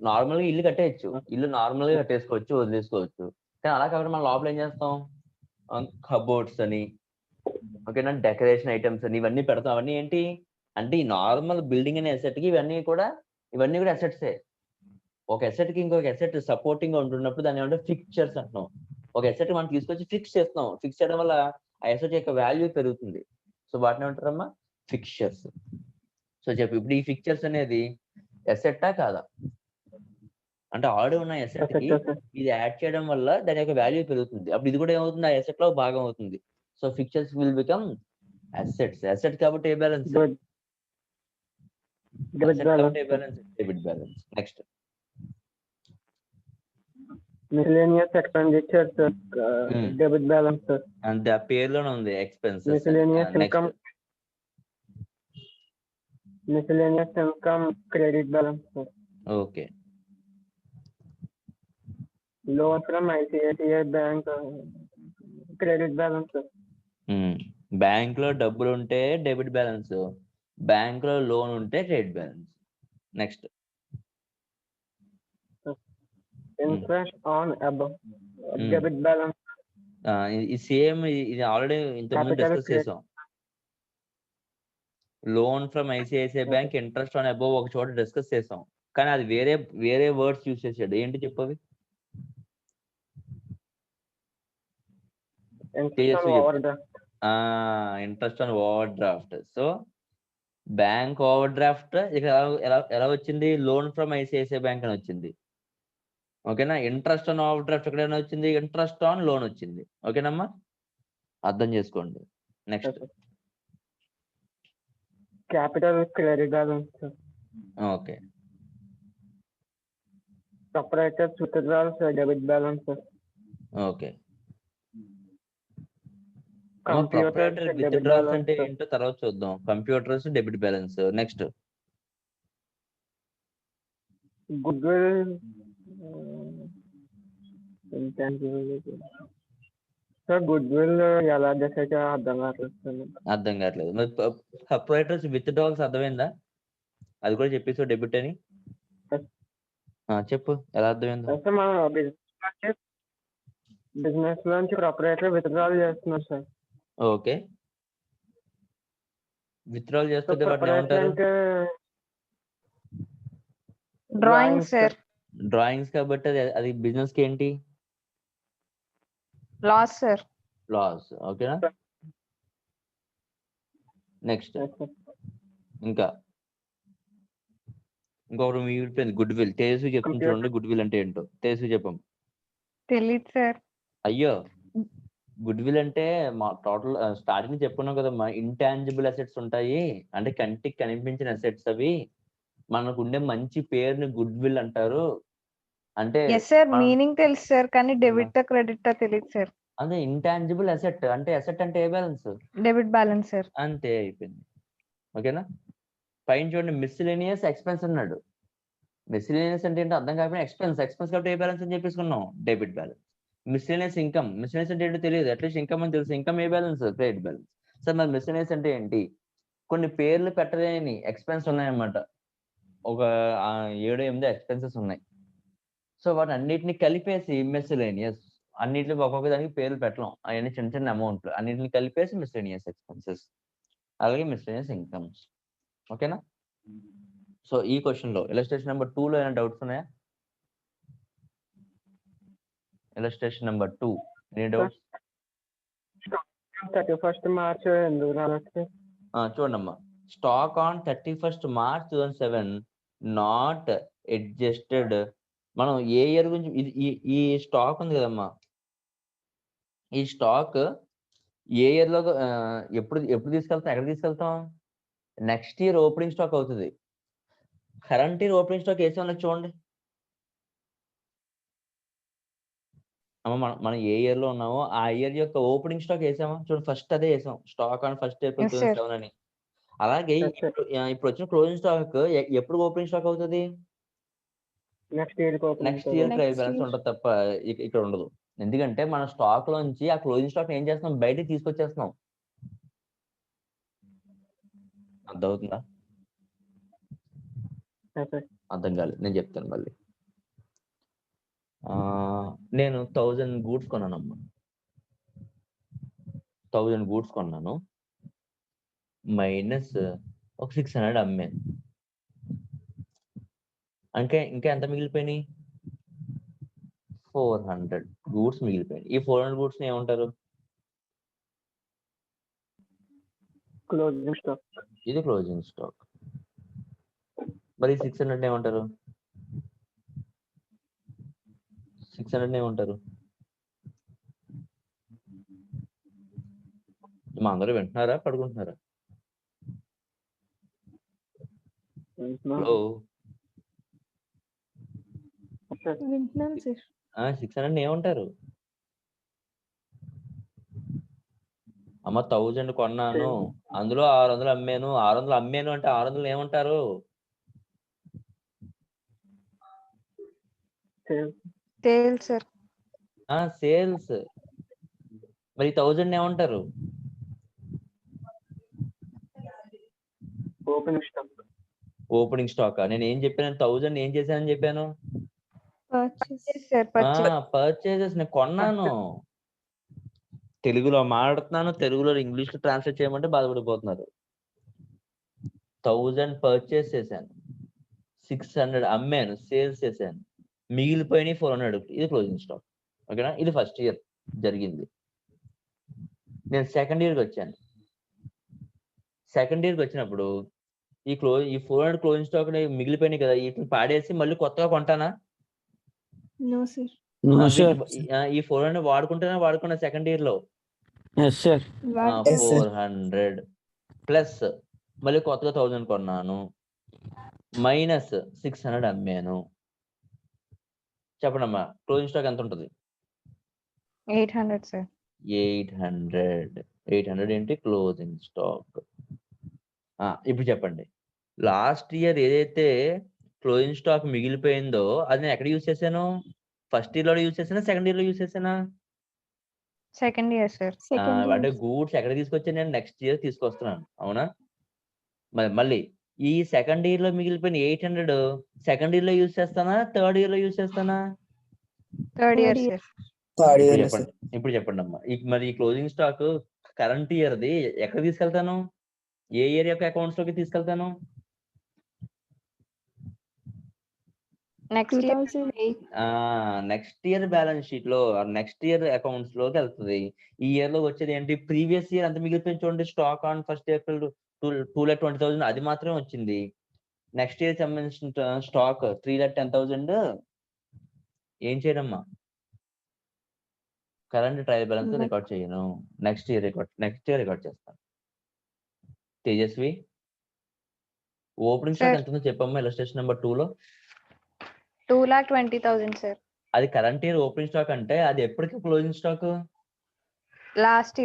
నార్మల్ గా ఇల్లు కట్టేయచ్చు, ఇల్లు నార్మల్ గా కట్టేసుకోవచ్చు, వదిలేసుకోవచ్చు. కానీ అలా కాబట్టి మనం లోపల ఏం చేస్తాం, కబోర్డ్స్ అని, ఓకేనా, డెకరేషన్ ఐటమ్స్ అని ఇవన్నీ పెడతాం. అవన్నీ ఏంటి అంటే ఈ నార్మల్ బిల్డింగ్ అనే అసెట్ కి ఇవన్నీ కూడా అసెట్సే. ఒక అసెట్ కి ఇంకొక అసెట్ సపోర్టింగ్ గా ఉంటున్నప్పుడు దాన్ని ఏమంటే ఫిక్చర్స్ అంటున్నాం. ఒక అసెట్ మనం తీసుకొచ్చి ఫిక్స్ చేస్తాం, ఫిక్స్ చేయడం వల్ల ఆ అసెట్ యొక్క వాల్యూ పెరుగుతుంది. సో వాటిని ఏమంటారమ్మా, ఫిక్చర్స్. సో చెప్పు ఇప్పుడు ఈ ఫిక్చర్స్ అనేది అసెట్టా కాదా? అంటే ఆల్రెడీ ఉన్న అసెట్ కి ఇది యాడ్ చేయడం వల్ల దాని యొక్క వాల్యూ పెరుగుతుంది. అప్పుడు ఇది కూడా ఏమవుతుంది, ఆ అసెట్ లో భాగం అవుతుంది. So fixtures will become assets. Asset కాబట్టి ఏ balance, debit balance. Next miscellaneous expenditures, debit balance. అంతే, ఆ పేరులోనే ఉంది expenses. Miscellaneous income, credit balance. Okay. Loan from ICICI bank, credit balance. Bank లో డబ్బులు ఉంటే డెబిట్ బ్యాలెన్స్, బ్యాంక్ లో లోన్ ఉంటే credit balance. Next interest on above, debit balance. ఇది సేమ్, ఇది ఆల్రెడీ ఇంతకుముందు డిస్కస్ చేసాం. Loan from ICICI bank, interest on above ఒక చోట డిస్కస్ చేసాం, కానీ అది వేరే వర్డ్స్ యూజ్ చేసాడు. ఏంటి చెప్పవి? Interest on overdraft. So bank overdraft ఇక ఎలా వచ్చింది, లోన్ ఫ్రమ్ ఐసిఐసిఐ బ్యాంక్ అని వచ్చింది. ఓకేనా. ఇంట్రెస్ట్ ఆన్ ఓవర్ డ్రాఫ్ట్ ఎక్కడైనా వచ్చింది, ఇంట్రెస్ట్ ఆన్ లోన్ వచ్చింది. ఓకేనమ్మా, అర్థం చేసుకోండి. Next capital credit balance. Okay. Separated withdrawals, debit balance. Okay. Computer withdrawals అంటే ఏంటో తర్వాత చూద్దాం. Computers debit balance. Next good will, good will ఎలా డిసైడ్ అర్థం కావట్లేదు. మరి సపరేటర్స్ విత్డ్రాల్స్ అర్థమైందా? అది కూడా చెప్పేసి డెబిట్ అని చెప్పు, ఎలా అర్థమైందో. మన బిజినెస్ లోంచి ప్రొపరేటర్ విత్డ్రాల్ చేస్తున్నారు సార్. ఓకే. విత్డ్రాల్ చేస్తుంటే వాటిని ఏమంటారు? Drawings sir. డ్రాయింగ్స్ కాబట్టి అది బిజినెస్ కి ఏంటి, లాస్ సార్. లాస్. ఓకేనా. నెక్స్ట్ ఇంకొకరు మీ గుడ్ విల్. తేజస్వి చెప్తుంది చూడండి, గుడ్ విల్ అంటే ఏంటో. తేజస్వి చెప్పం. తెలీదు సార్. అయ్యో, గుడ్ విల్ అంటే మా టోటల్ స్టార్టింగ్ చెప్పుకున్నాం కదమ్మా, ఇంటాంజిబుల్ అసెట్స్ ఉంటాయి అంటే కంటికి కనిపించిన అసెట్స్. అవి మనకు ఉండే మంచి పేరుని గుడ్ విల్ అంటారు. అంటే సార్ మీనింగ్ తెలుసు సార్, కానీ డెబిట్ క్రెడిట్ తెలియదు సార్. అదే ఇంటాంజిబుల్ అసెట్ అంటే, అసెట్ అంటే ఏ బ్యాలెన్స్, డెబిట్ బ్యాలెన్స్ సార్. అంతే, అయిపోయింది. ఓకేనా. పైన చూడండి, మిస్సిలేనియస్ ఎక్స్పెన్స్ అన్నాడు. మిస్సిలేనియస్ అంటే ఏంటో అర్థం కాకపోయినా ఎక్స్పెన్స్ కాబట్టి ఏ బ్యాలెన్స్ అని చెప్పేసుకున్నాం, debit balance. Miscellaneous income, miscellaneous అంటే ఏంటో తెలియదు, అట్లీస్ట్ ఇన్కమ్ అని తెలుసు. ఇన్కమ్ ఏ బ్యాలెన్స్? Credit balance. సార్ మరి మిస్లేనియస్ అంటే ఏంటి? కొన్ని పేర్లు పెట్టలేని ఎక్స్పెన్స్ ఉన్నాయన్నమాట. ఒక 7-8 ఎక్స్పెన్సెస్ ఉన్నాయి. సో వాటి అన్నిటిని కలిపేసి మిస్లేనియస్, అన్నిటికి ఒక్కొక్క దానికి పేర్లు పెట్టలేం, అవన్నీ చిన్న చిన్న అమౌంట్లు, అన్నిటిని కలిపేసి మిస్లేనియస్ ఎక్స్పెన్సెస్, అలాగే మిస్లేనియస్ ఇన్కమ్స్. ఓకేనా? సో ఈ క్వశ్చన్ లో ఇలస్ట్రేషన్ నెంబర్ 2 లో ఏమైనా డౌట్స్ ఉన్నాయా? Illustration number 2 any doubts? 31st March ఎందుకు రానొచ్చు? చూడమ్మా, stock on 31st March 2007 not adjusted. మనం ఏ ఇయర్ గురించి, ఈ స్టాక్ ఉంది కదమ్మా, ఈ స్టాక్ ఏ ఇయర్ లో ఎప్పుడు తీసుకెళ్తాం, ఎక్కడ తీసుకెళ్తాం? నెక్స్ట్ ఇయర్ ఓపెనింగ్ స్టాక్ అవుతుంది. కరెంట్ ఇయర్ ఓపెనింగ్ స్టాక్ వేసామన్నా చూడండి అమ్మ. మనం ఏ ఇయర్ లో ఉన్నామో ఆ ఇయర్ యొక్క ఓపెనింగ్ స్టాక్ వేసామా చూడండి, ఫస్ట్ అదే వేసాం, stock on 1st April Yes, sir. 2007 అని. అలాగే Yes, sir. ఇప్పుడు వచ్చిన క్లోజింగ్ స్టాక్ ఎప్పుడు ఓపెనింగ్ స్టాక్ అవుతుంది? Next year next year trial Next balance year. ఉంటుంది తప్ప ఇక్కడ ఉండదు. ఎందుకంటే మన స్టాక్ లోంచి ఆ క్లోజింగ్ స్టాక్ ఏం చేస్తున్నాం, బయటికి తీసుకొచ్చేస్తున్నాం. అర్థమవుతుందా? అర్థం కాలేదు, నేను చెప్తాను మళ్ళీ. నేను 1000 గూడ్స్ కొన్నానమ్మా, 1000 గూడ్స్ కొన్నాను, మైనస్ ఒక 600 అమ్మాను. ఇంకా ఎంత మిగిలిపోయినాయి? 400 గూడ్స్ మిగిలిపోయినాయి. ఈ 400 గూడ్స్ ఏమంటారు? Closing stock. ఇది క్లోజింగ్ స్టాక్. మరి 600 ఏమంటారు? 600 ఏమంటారు? మా అందరూ వింటున్నారా, పడుకుంటున్నారా? హలో, వింటున్నాం సార్. 600 ఏమంటారు అమ్మ? 1000 కొన్నాను, అందులో 600 అమ్మాను. 600 అమ్మాను అంటే 600 ఏమంటారు? Sales sir. సేల్స్. మరి 1000 ఏమంటారు? Opening stock. Opening stock. నేను ఏం చెప్పాను? 1000 ఏం చేశానని చెప్పాను? Purchase. Sir purchases. నేను కొన్నాను. తెలుగులో మాట్లాడుతున్నాను, తెలుగులో ఇంగ్లీష్ లో ట్రాన్స్లేట్ చేయమంటే బాధపడిపోతున్నారు. 1000 పర్చేస్ చేశాను, 600 అమ్మాను, సేల్స్ చేశాను, మిగిలిపోయినాయి 400. ఇది క్లోజింగ్ స్టాక్. ఓకేనా? ఇది ఫస్ట్ ఇయర్ జరిగింది. నేను సెకండ్ ఇయర్కి వచ్చాను. సెకండ్ ఇయర్కి వచ్చినప్పుడు ఈ 400 క్లోజింగ్ స్టాక్ మిగిలిపోయినాయి కదా, వీటిని పాడేసి మళ్ళీ కొత్తగా కొంటానా? No sir. ఈ 400 వాడుకున్నా సెకండ్ ఇయర్ లో. Yes, sir. 400 ప్లస్ మళ్ళీ కొత్తగా 1000 కొన్నాను, మైనస్ 600 అమ్మాను. చెప్పండి అమ్మా, క్లోజింగ్ స్టాక్ ఎంత ఉంటుంది? 800 సార్. 800 ఏంటి క్లోజింగ్ స్టాక్? ఇప్పుడు చెప్పండి, లాస్ట్ ఇయర్ ఏదైతే క్లోజింగ్ స్టాక్ మిగిలిపోయిందో అది నేను ఎక్కడ యూజ్ చేశాను? ఫస్ట్ ఇయర్ లో యూజ్ చేశానా, సెకండ్ ఇయర్ లో యూజ్ చేశానా? Second year sir. అంటే గూడ్స్ ఎక్కడ తీసుకొచ్చాను? నేను నెక్స్ట్ ఇయర్ తీసుకొస్తున్నాను, అవునా? మళ్ళీ ఈ సెకండ్ ఇయర్ లో మిగిలిపోయిన 800 సెకండ్ ఇయర్ లో యూజ్ చేస్తానా, థర్డ్ ఇయర్ లో యూజ్ చేస్తానా? Third year sir. ఇప్పుడు చెప్పండి అమ్మా, మరి ఈ క్లోజింగ్ స్టాక్ కరెంట్ ఇయర్ది ఎక్కడ తీసుకెళ్తాను? ఏ ఇయర్ యొక్క అకౌంట్స్ లోకి తీసుకెళ్తాను? Next year 2008. Next year balance sheet లో, నెక్స్ట్ ఇయర్ అకౌంట్స్ లోకి వెళ్తుంది. ఈ ఇయర్ లో వచ్చేది ఏంటి? ప్రీవియస్ ఇయర్ అంత మిగిలిపోయింది చూడండి, స్టాక్ ఆన్ 1st April 2,20,000 అది మాత్రమే వచ్చింది. నెక్స్ట్ ఇయర్ సంబంధించిన స్టాక్ 3,10,000 ఏం చేయడమ్మా? కరెంట్ ట్రయల్ బ్యాలెన్స్ రికార్డ్ చేయను, నెక్స్ట్ ఇయర్ రికార్డ్ చేస్తాను. తేజస్వి, ఓపెనింగ్ స్టాక్ ఎంత ఉందో చెప్పమ్మా ఇలస్ట్రేషన్ నెంబర్ 2 లో. 2,20,000 సార్. అది కరెంట్ ఇయర్ ఓపెనింగ్ స్టాక్ అంటే అది ఎప్పటికి closing stock? Last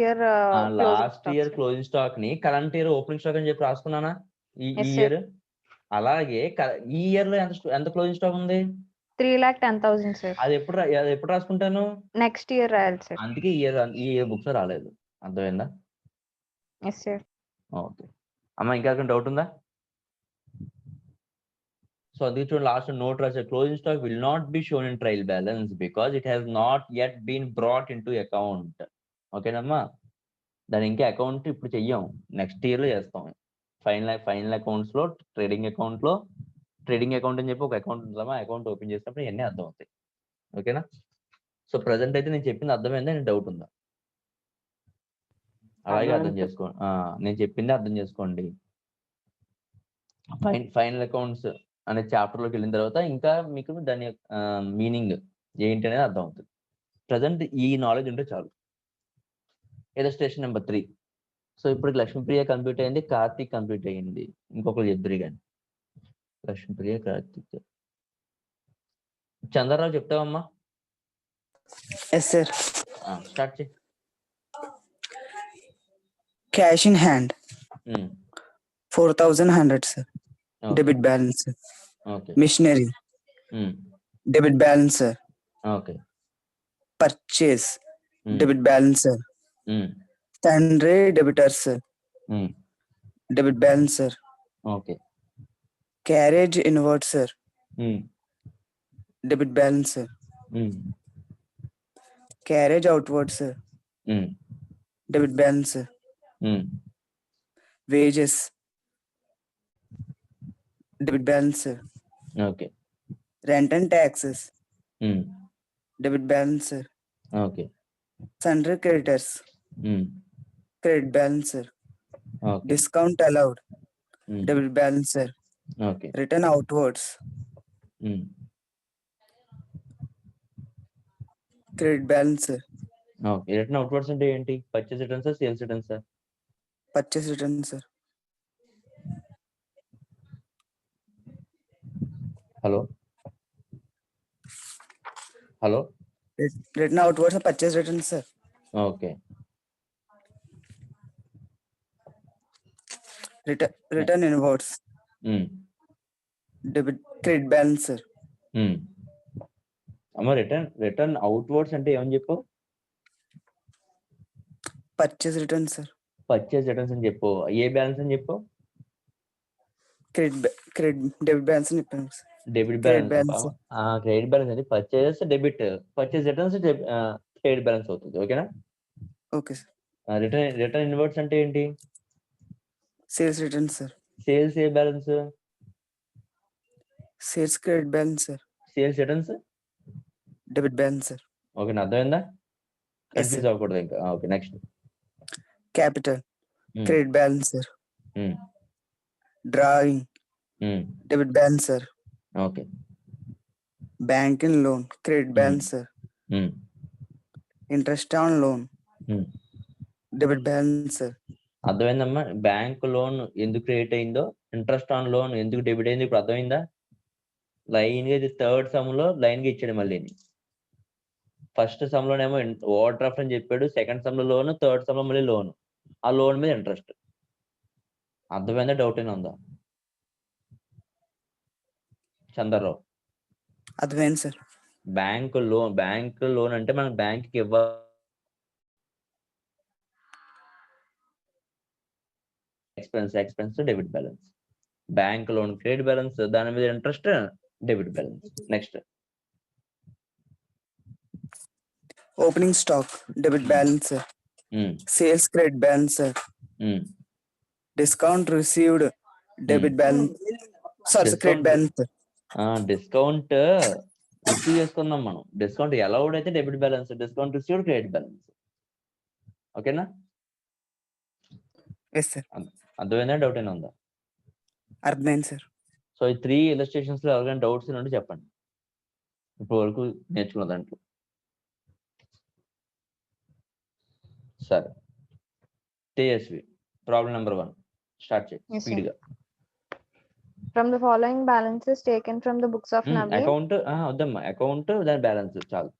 year closing stock ని కరెంట్ ఇయర్ ఓపెనింగ్ స్టాక్ అని చెప్పి రాసుకున్నానా ఈ Yes, sir. ఇయర్? అలాగే ఈ ఇయర్ లో ఎంత క్లోజింగ్ స్టాక్ ఉంది? 3,10,000 సార్. అది ఎప్పుడు రాసుకుంటాను? నెక్స్ట్ ఇయర్ రాయాలి సార్. అందుకే ఈ ఇయర్ బుక్స్ రాలేదు. అర్థమైందా? Yes sir. ఓకే అమ్మ, ఇంకా డౌట్ ఉందా? సో అందుకే చూడండి, లాస్ట్ నోట్ రాసే closing stock will not be shown in trial balance because it has not yet been brought into account. ఓకేనమ్మా, దాని ఇంకా అకౌంట్ ఇప్పుడు చెయ్యం, నెక్స్ట్ ఇయర్ లో చేస్తాం. ఫైనల్ అకౌంట్స్ లో ట్రేడింగ్ అకౌంట్ అని చెప్పి ఒక అకౌంట్ ఉంటుందమ్మా, అకౌంట్ ఓపెన్ చేసినప్పుడు ఇవన్నీ అర్థం అవుతాయి. ఓకేనా? సో ప్రజెంట్ అయితే నేను చెప్పింది అర్థమైందా? నేను డౌట్ ఉందా? అలాగే అర్థం చేసుకోండి, నేను చెప్పింది అర్థం చేసుకోండి. ఫైనల్ అకౌంట్స్ అనే చాప్టర్ లోకి వెళ్ళిన తర్వాత ఇంకా మీకు దాని మీనింగ్ ఏంటి అనేది అర్థం అవుతుంది. ప్రజెంట్ ఈ నాలెడ్జ్ ఉంటే చాలు. Illustration number 3. సో ఇప్పుడు లక్ష్మీప్రియ కంప్లీట్ అయింది, కార్తీక్ కంప్లీట్ అయ్యింది. ఇంకొకరు ఇద్దరు కానీ లక్ష్మీప్రియ, కార్తీక్. చంద్రరావు చెప్తావమ్మా? Yes sir. స్టార్ట్ చేయి. Cash in hand 4,100 sir. Debit balance. Okay. Machinery debit balance sir. Okay. Purchase debit balance sir. Sundry debtors sir. Debit balance sir. Okay. Carriage inward sir. Debit balance sir. Carriage outward sir. Debit balance sir. Wages debit balance sir. Okay. Rent and taxes debit balance sir. Okay. Sundry creditors credit balance sir. Okay. Discount allowed debit balance sir. Okay. Return outwards credit balance sir. Okay. Return outwards అంటే ఏంటి? Purchase returns, sales returns? Purchase return sir. Hello hello. Return outwards purchase return sir. Okay. Return inwards debit credit balance sir. అమ్మ, return outwards అంటే ఏమని చెప్పు? Purchase return sir. Purchase returns అని చెప్పు. ఏ balance అని చెప్పు? క్రెడిట్ డెబిట్ బ్యాలెన్స్ అని చెప్పాను sir. Debit credit balance. Balance. Credit balance అంటే purchase debit, purchase returns credit balance అవుతుంది. ఓకేనా? Okay sir. రిటర్న్ ఇన్వర్డ్స్ అంటే ఏంటి? Sales return sir. సేల్స్ ఏ balance? Sales credit balance sir. Sales returns debit balance sir. Okay, అర్థమైందా? Yes, confuse sir. అవ్వకూడదు ఇంకా. Okay, next. Capital credit balance sir. Drawing debit balance sir. Okay. Bank in loan credit balance sir. Interest on loan debit balance sir. అర్థమైందమ్మా? Bank loan ఎందుకు create అయిందో, interest on loan ఎందుకు debit అయింది ఇప్పుడు అర్థమైందా? Line గా ఇది third sum లో లైన్ గా ఇచ్చాడు. మళ్ళీ ఫస్ట్ సమ్ లోనేమో ఓవర్ డ్రాఫ్ట్ అని చెప్పాడు, సెకండ్ సమ్ లో లోన్, థర్డ్ సమ్ లో మళ్ళీ లోన్. ఆ లోన్ మీద ఇంట్రెస్ట్. అర్థమైందా? డౌట్ అయినా ఉందా చంద్రరావు? అర్థమైంది సార్. బ్యాంక్ లోన్ అంటే మనం బ్యాంక్ కి expense debit balance. Bank loan credit balance, దాని మీద interest debit balance. Next. Opening stock debit balance sir. Sales credit balance sir. Discount received debit balance sorry credit balance. Discount receive చేసుకున్నాం మనం. Discount allowed అయితే debit balance, discount received credit balance. ఓకేనా? Yes sir. అర్థమైందా? Doubt అయినా ఉందా? అర్థమైంది sir. So ఈ 3 illustrations లో ఎవరికైనా డౌట్స్ ఉంటే చెప్పండి, ఇప్పటి వరకు నేర్చుకున్న దాంట్లో. సరే, TSV ప్రాబ్లం నెంబర్ 1 స్టార్ట్ చేయి స్పీడ్ గా. From the following balances taken from the books of Naveen. Account వద్దమ్మా, అకౌంట్ దాని బ్యాలెన్స్ చాలు.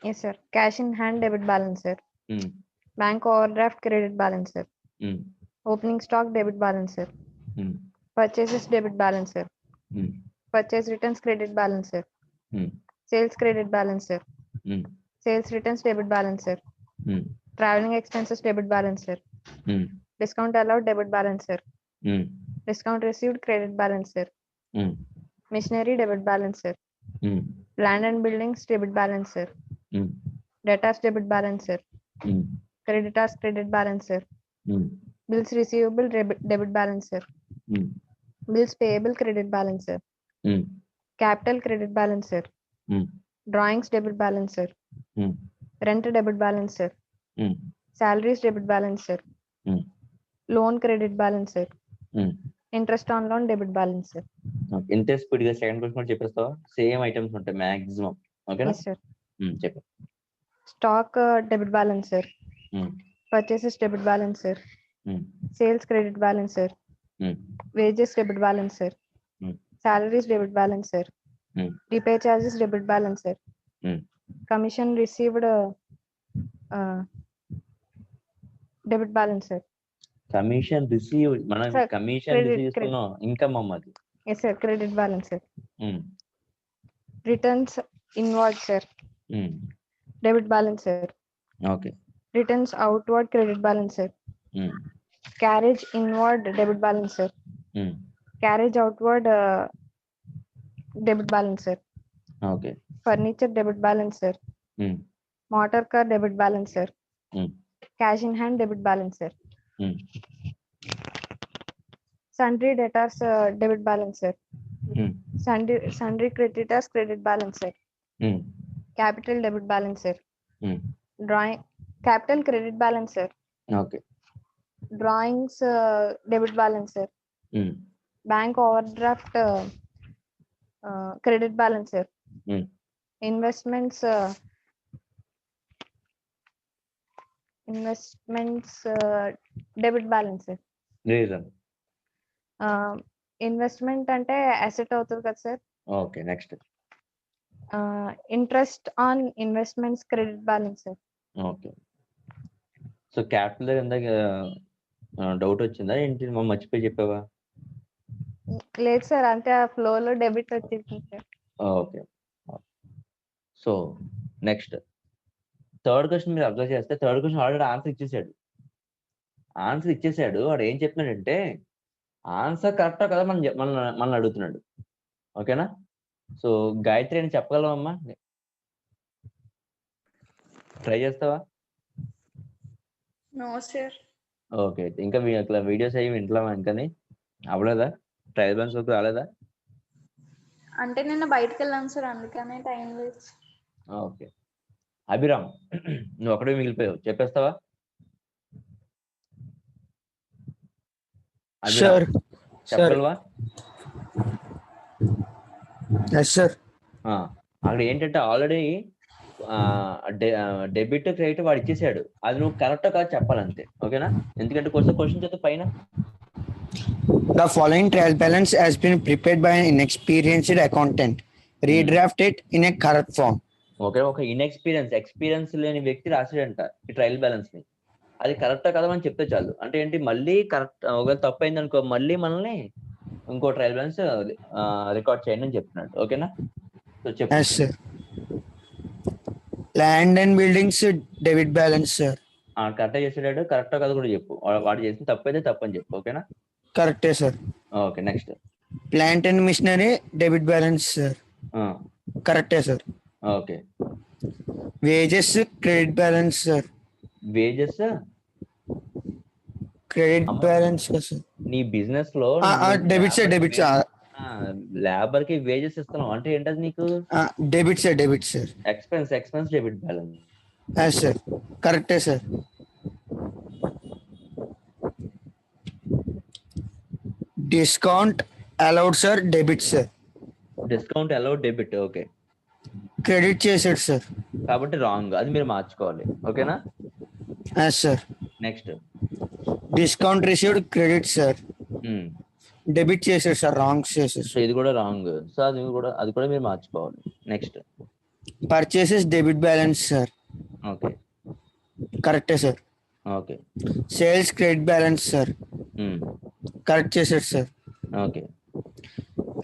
Yes sir. Cash in hand debit balance sir. Hmm. Bank overdraft credit balance sir. Hmm. Opening stock debit balance sir. Hmm. Purchases debit balance sir. Hmm. Purchase returns credit balance sir. Hmm. Sales credit balance sir. Um, sales returns debit balance sir. Um, travelling expenses debit balance sir. Um, discount allowed debit balance sir. Um, discount received credit balance sir. Um, machinery debit balance sir. Um, land and buildings debit balance sir. Um, debtors debit balance sir. Um, creditors credit balance sir. Um, bills receivable debit balance sir. Um, bills payable credit balance sir. Um, capital credit balance sir. Um, drawings debit balance sir. Um, rent debit balance sir. Um, salaries debit balance sir. Um, loan credit balance sir. Um. Interest on loan debit balance sir. ఇంతే speed గా second question కూడా చెప్పేస్తావా? Same items ఉంటాయి maximum. ఓకేనా? Yes sir. చెప్పు. Stock debit balance sir. Um, purchases debit balance sir. Um, sales credit balance sir. Um, wages debit balance sir. Hmm. salaries debit balance sir. Hmm. Repair charges debit balance sir. Hmm. Commission received debit balance sir. Commission receive మనం Sir, commission credit, receive చేసుకున్నాం income అమ్మది. Yes sir. Credit balance sir. Um, returns inward sir. Um, debit balance sir. Okay. Returns outward credit balance sir. Um, carriage inward debit balance sir. Um, carriage outward debit balance sir. Okay. Furniture debit balance sir. Um, motor car debit balance sir. Um, cash in hand debit balance sir. Um, సన్డ్రీ debtors debit balance sir. Um, sundry creditors credit balance sir. Um, capital debit balance sir. Um, drawing capital credit balance sir. Okay. Drawings debit balance sir. Um, bank overdraft credit balance sir. Um, investments debit balance sir. Reason. Investment అంటే asset అవుతుంది కదా sir. Okay. Next. Interest on investments credit balance sir. Okay. So capital ఇందాక doubt వచ్చిందా ఏంటి? మనం మర్చిపోయి చెప్పావా? లేదు సార్, అంటే ఆ ఫ్లో లో డెబిట్ వచ్చింది sir. Okay. So next third question మీరు అబ్జర్వ్ చేస్తే థర్డ్ క్వశ్చన్ ఆల్రెడీ ఆన్సర్ ఇచ్చేసాడు. వాడు ఏం చెప్తున్నాడంటే ఆన్సర్ కరెక్టా కదా మనల్ని అడుగుతున్నాడు. ఓకేనా? సో గాయత్రి అని చెప్పగలవమ్మా? ట్రై చేస్తావా? No sir. ఓకే. ఇంకా అట్లా వీడియోస్ అయ్యి వింటలామా? ఇంకని అవ్వలేదా? ట్రయల్ బ్యాలెన్స్ వరకు రాలేదా? అంటే నిన్న బయటకు వెళ్ళాను సార్, అందుకనే టైం లేదు. ఓకే. అభిరామ్ నువ్వు ఒకటే మిగిలిపోయావు, చెప్పేస్తావా? Sure. చెప్పగలవా? Yes, sir. అక్కడ ఏంటంటే ఆల్రెడీ డెబిట్ క్రెడిట్ వాడు ఇచ్చేసాడు. అది నువ్వు కరెక్ట్ కాదు చెప్పాలంతే. ఓకేనా? ఎందుకంటే క్వశ్చన్ చేస్తే పైన The following trial balance has been prepared by an inexperienced accountant. Redraft it in a correct form. Okay. ఒక ఎక్స్పీరియన్స్ లేని వ్యక్తి రాసాడంట ఈ ట్రయల్ బ్యాలెన్స్ ని. అది కరెక్టా కదా అని చెప్తే చాలు. అంటే ఏంటి, మళ్ళీ కరెక్ట్ ఒకవేళ తప్పు అయింది అనుకో మళ్ళీ మనల్ని ఇంకో ట్రయల్ బ్యాలెన్స్ రికార్డ్ చేయండి అని చెప్తున్నాడు. ఓకేనా? సో చెప్పు. Yes, sir. Land and buildings debit balance, sir. Correct చేసాడు. కరెక్టా కదా కూడా చెప్పు. వాడు చేసిన తప్పు అయితే తప్పు అని చెప్పు. ఓకేనా? Correct, sir. Okay. Next. Plant and machinery debit balance, sir. Correct, sir. Okay. Wages credit balance, sir. Wages Credit balance, sir. నీ బిజినెస్ లో Debit, sir. Debit, sir. Labour కి వేజెస్ ఇస్తున్నావు అంటే ఏంటది నీకు? Debit, sir. Debit, sir. Expense debit balance. Yes, sir. Correct, sir. Discount allowed, sir. Debit, sir. Discount allowed debit. Okay. Credit చేసాడు, sir. కాబట్టి wrong, అది మీరు మార్చుకోవాలి. ఓకేనా? Yes, sir. Next. Discount received credit, sir. Debit చేసాడు, sir. Wrong చేసాడు. So ఇది కూడా రాంగ్. సో అది కూడా మీరు మార్చుకోవాలి. Next. Purchases debit balance, sir. Okay. Correct, sir. Okay. Sales credit balance, sir. Correct చేసాడు, sir. Okay.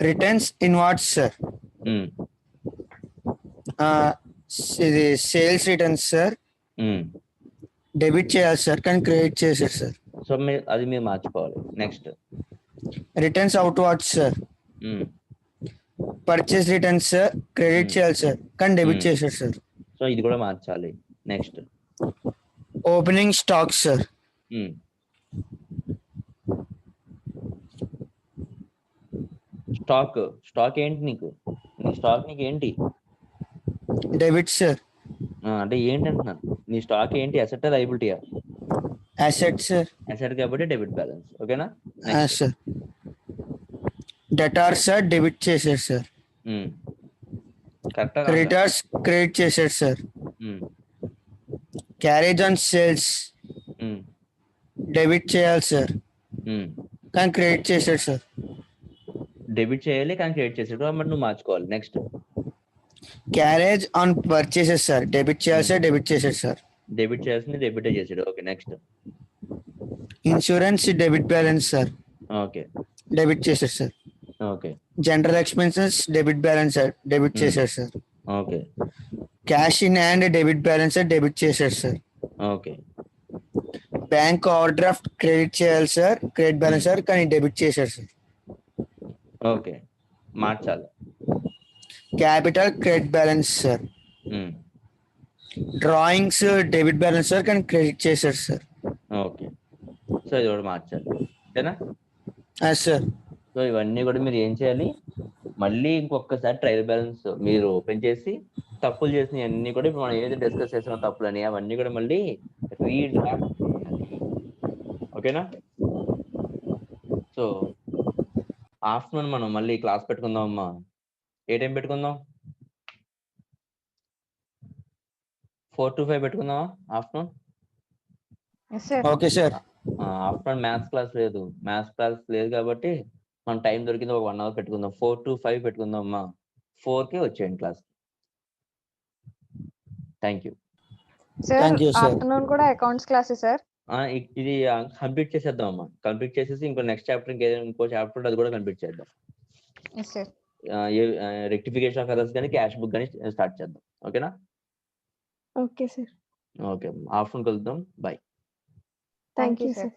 Returns inwards, sir. ఇది సేల్స్ రిటర్న్స్ సార్ డెబిట్ చేయాలి సార్ కానీ క్రెడిట్ చేశారు సార్. సో అది మీరు మార్చుకోవాలి. Next returns out what sir purchase returns sir credit చేయాలి sir కానీ డెబిట్ చేశారు సార్. సో ఇది కూడా మార్చాలి. Next opening stock sir stock ఏంటి నీకు? నీ స్టాక్ నీకు ఏంటి? Debit sir. అంటే ఏంటి అంటున్నాను, నీ స్టాక్ ఏంటి? అసెట్ లయబిలిటీయా? Asset sir. అసెట్ కాబట్టి డెబిట్ బ్యాలెన్స్. ఓకేనా? సార్ డెటార్ సార్ డెబిట్ చేశారు సార్. కరెక్టా? క్రెడిటర్స్ క్రెడిట్ చేశారు sir. Carriage on sales debit చేయాలి సార్ కానీ క్రెడిట్ చేశారు సార్. డెబిట్ చేయాలి కానీ క్రెడిట్ చేసాడు కాబట్టి నువ్వు మార్చుకోవాలి. Next carriage on purchases sir debit చేయాలి సార్ డెబిట్ చేశారు సార్. డెబిట్ చేయాల్సింది డెబిట్ చేసాడు. Okay. Next insurance debit balance sir okay debit చేశారు sir. Okay. General expenses debit balance sir debit చేశారు sir. Okay. Cash in hand debit balance sir debit చేశారు sir. Okay. Bank overdraft credit చేయాలి sir credit balance sir కానీ debit చేశారు sir. Okay. మార్చాలి. Capital credit balance sir. Drawings debit balance sir కానీ credit చేశారు sir. Okay. So ఇది కూడా మార్చాలి. ఓకేనా? సార్. సో ఇవన్నీ కూడా మీరు ఏం చేయాలి, మళ్ళీ ఇంకొకసారి ట్రయల్ బ్యాలెన్స్ మీరు ఓపెన్ చేసి తప్పులు చేసిన అన్ని కూడా ఇప్పుడు మనం ఏదైతే డిస్కస్ చేసిన తప్పులు అని అవన్నీ కూడా మళ్ళీ రీడ్రాఫ్ట్ చేయాలి. ఓకేనా? సో ఆఫ్టర్నూన్ మనం మళ్ళీ క్లాస్ పెట్టుకుందాం అమ్మా. ఏ టైం పెట్టుకుందాం? 4 to 5 పెట్టుకుందామా afternoon? Okay sir. Afternoon maths class లేదు కాబట్టి మన టైం దొరికింది ఒక 1 hour పెట్టుకుందాం. 4 to 5 పెట్టుకుందాం అమ్మా. 4కే వచ్చేయండి class. Thank you sir. Afternoon కూడా అకౌంట్స్ క్లాసెస్ సార్. ఇది కంప్లీట్ చేసేద్దాం అమ్మా. కంప్లీట్ చేసేసి ఇంకో నెక్స్ట్ చాప్టర్ ఇంకో చాప్టర్ అది కూడా కంప్లీట్ చేద్దాం. రెక్టిఫికేషన్ ఆఫ్ ఎర్రర్స్ కానీ క్యాష్ బుక్ కానీ స్టార్ట్ చేద్దాం. ఓకేనా? Okay sir. ఓకే. ఆఫ్టర్నూన్ కలుద్దాం. బాయ్. Thank you sir.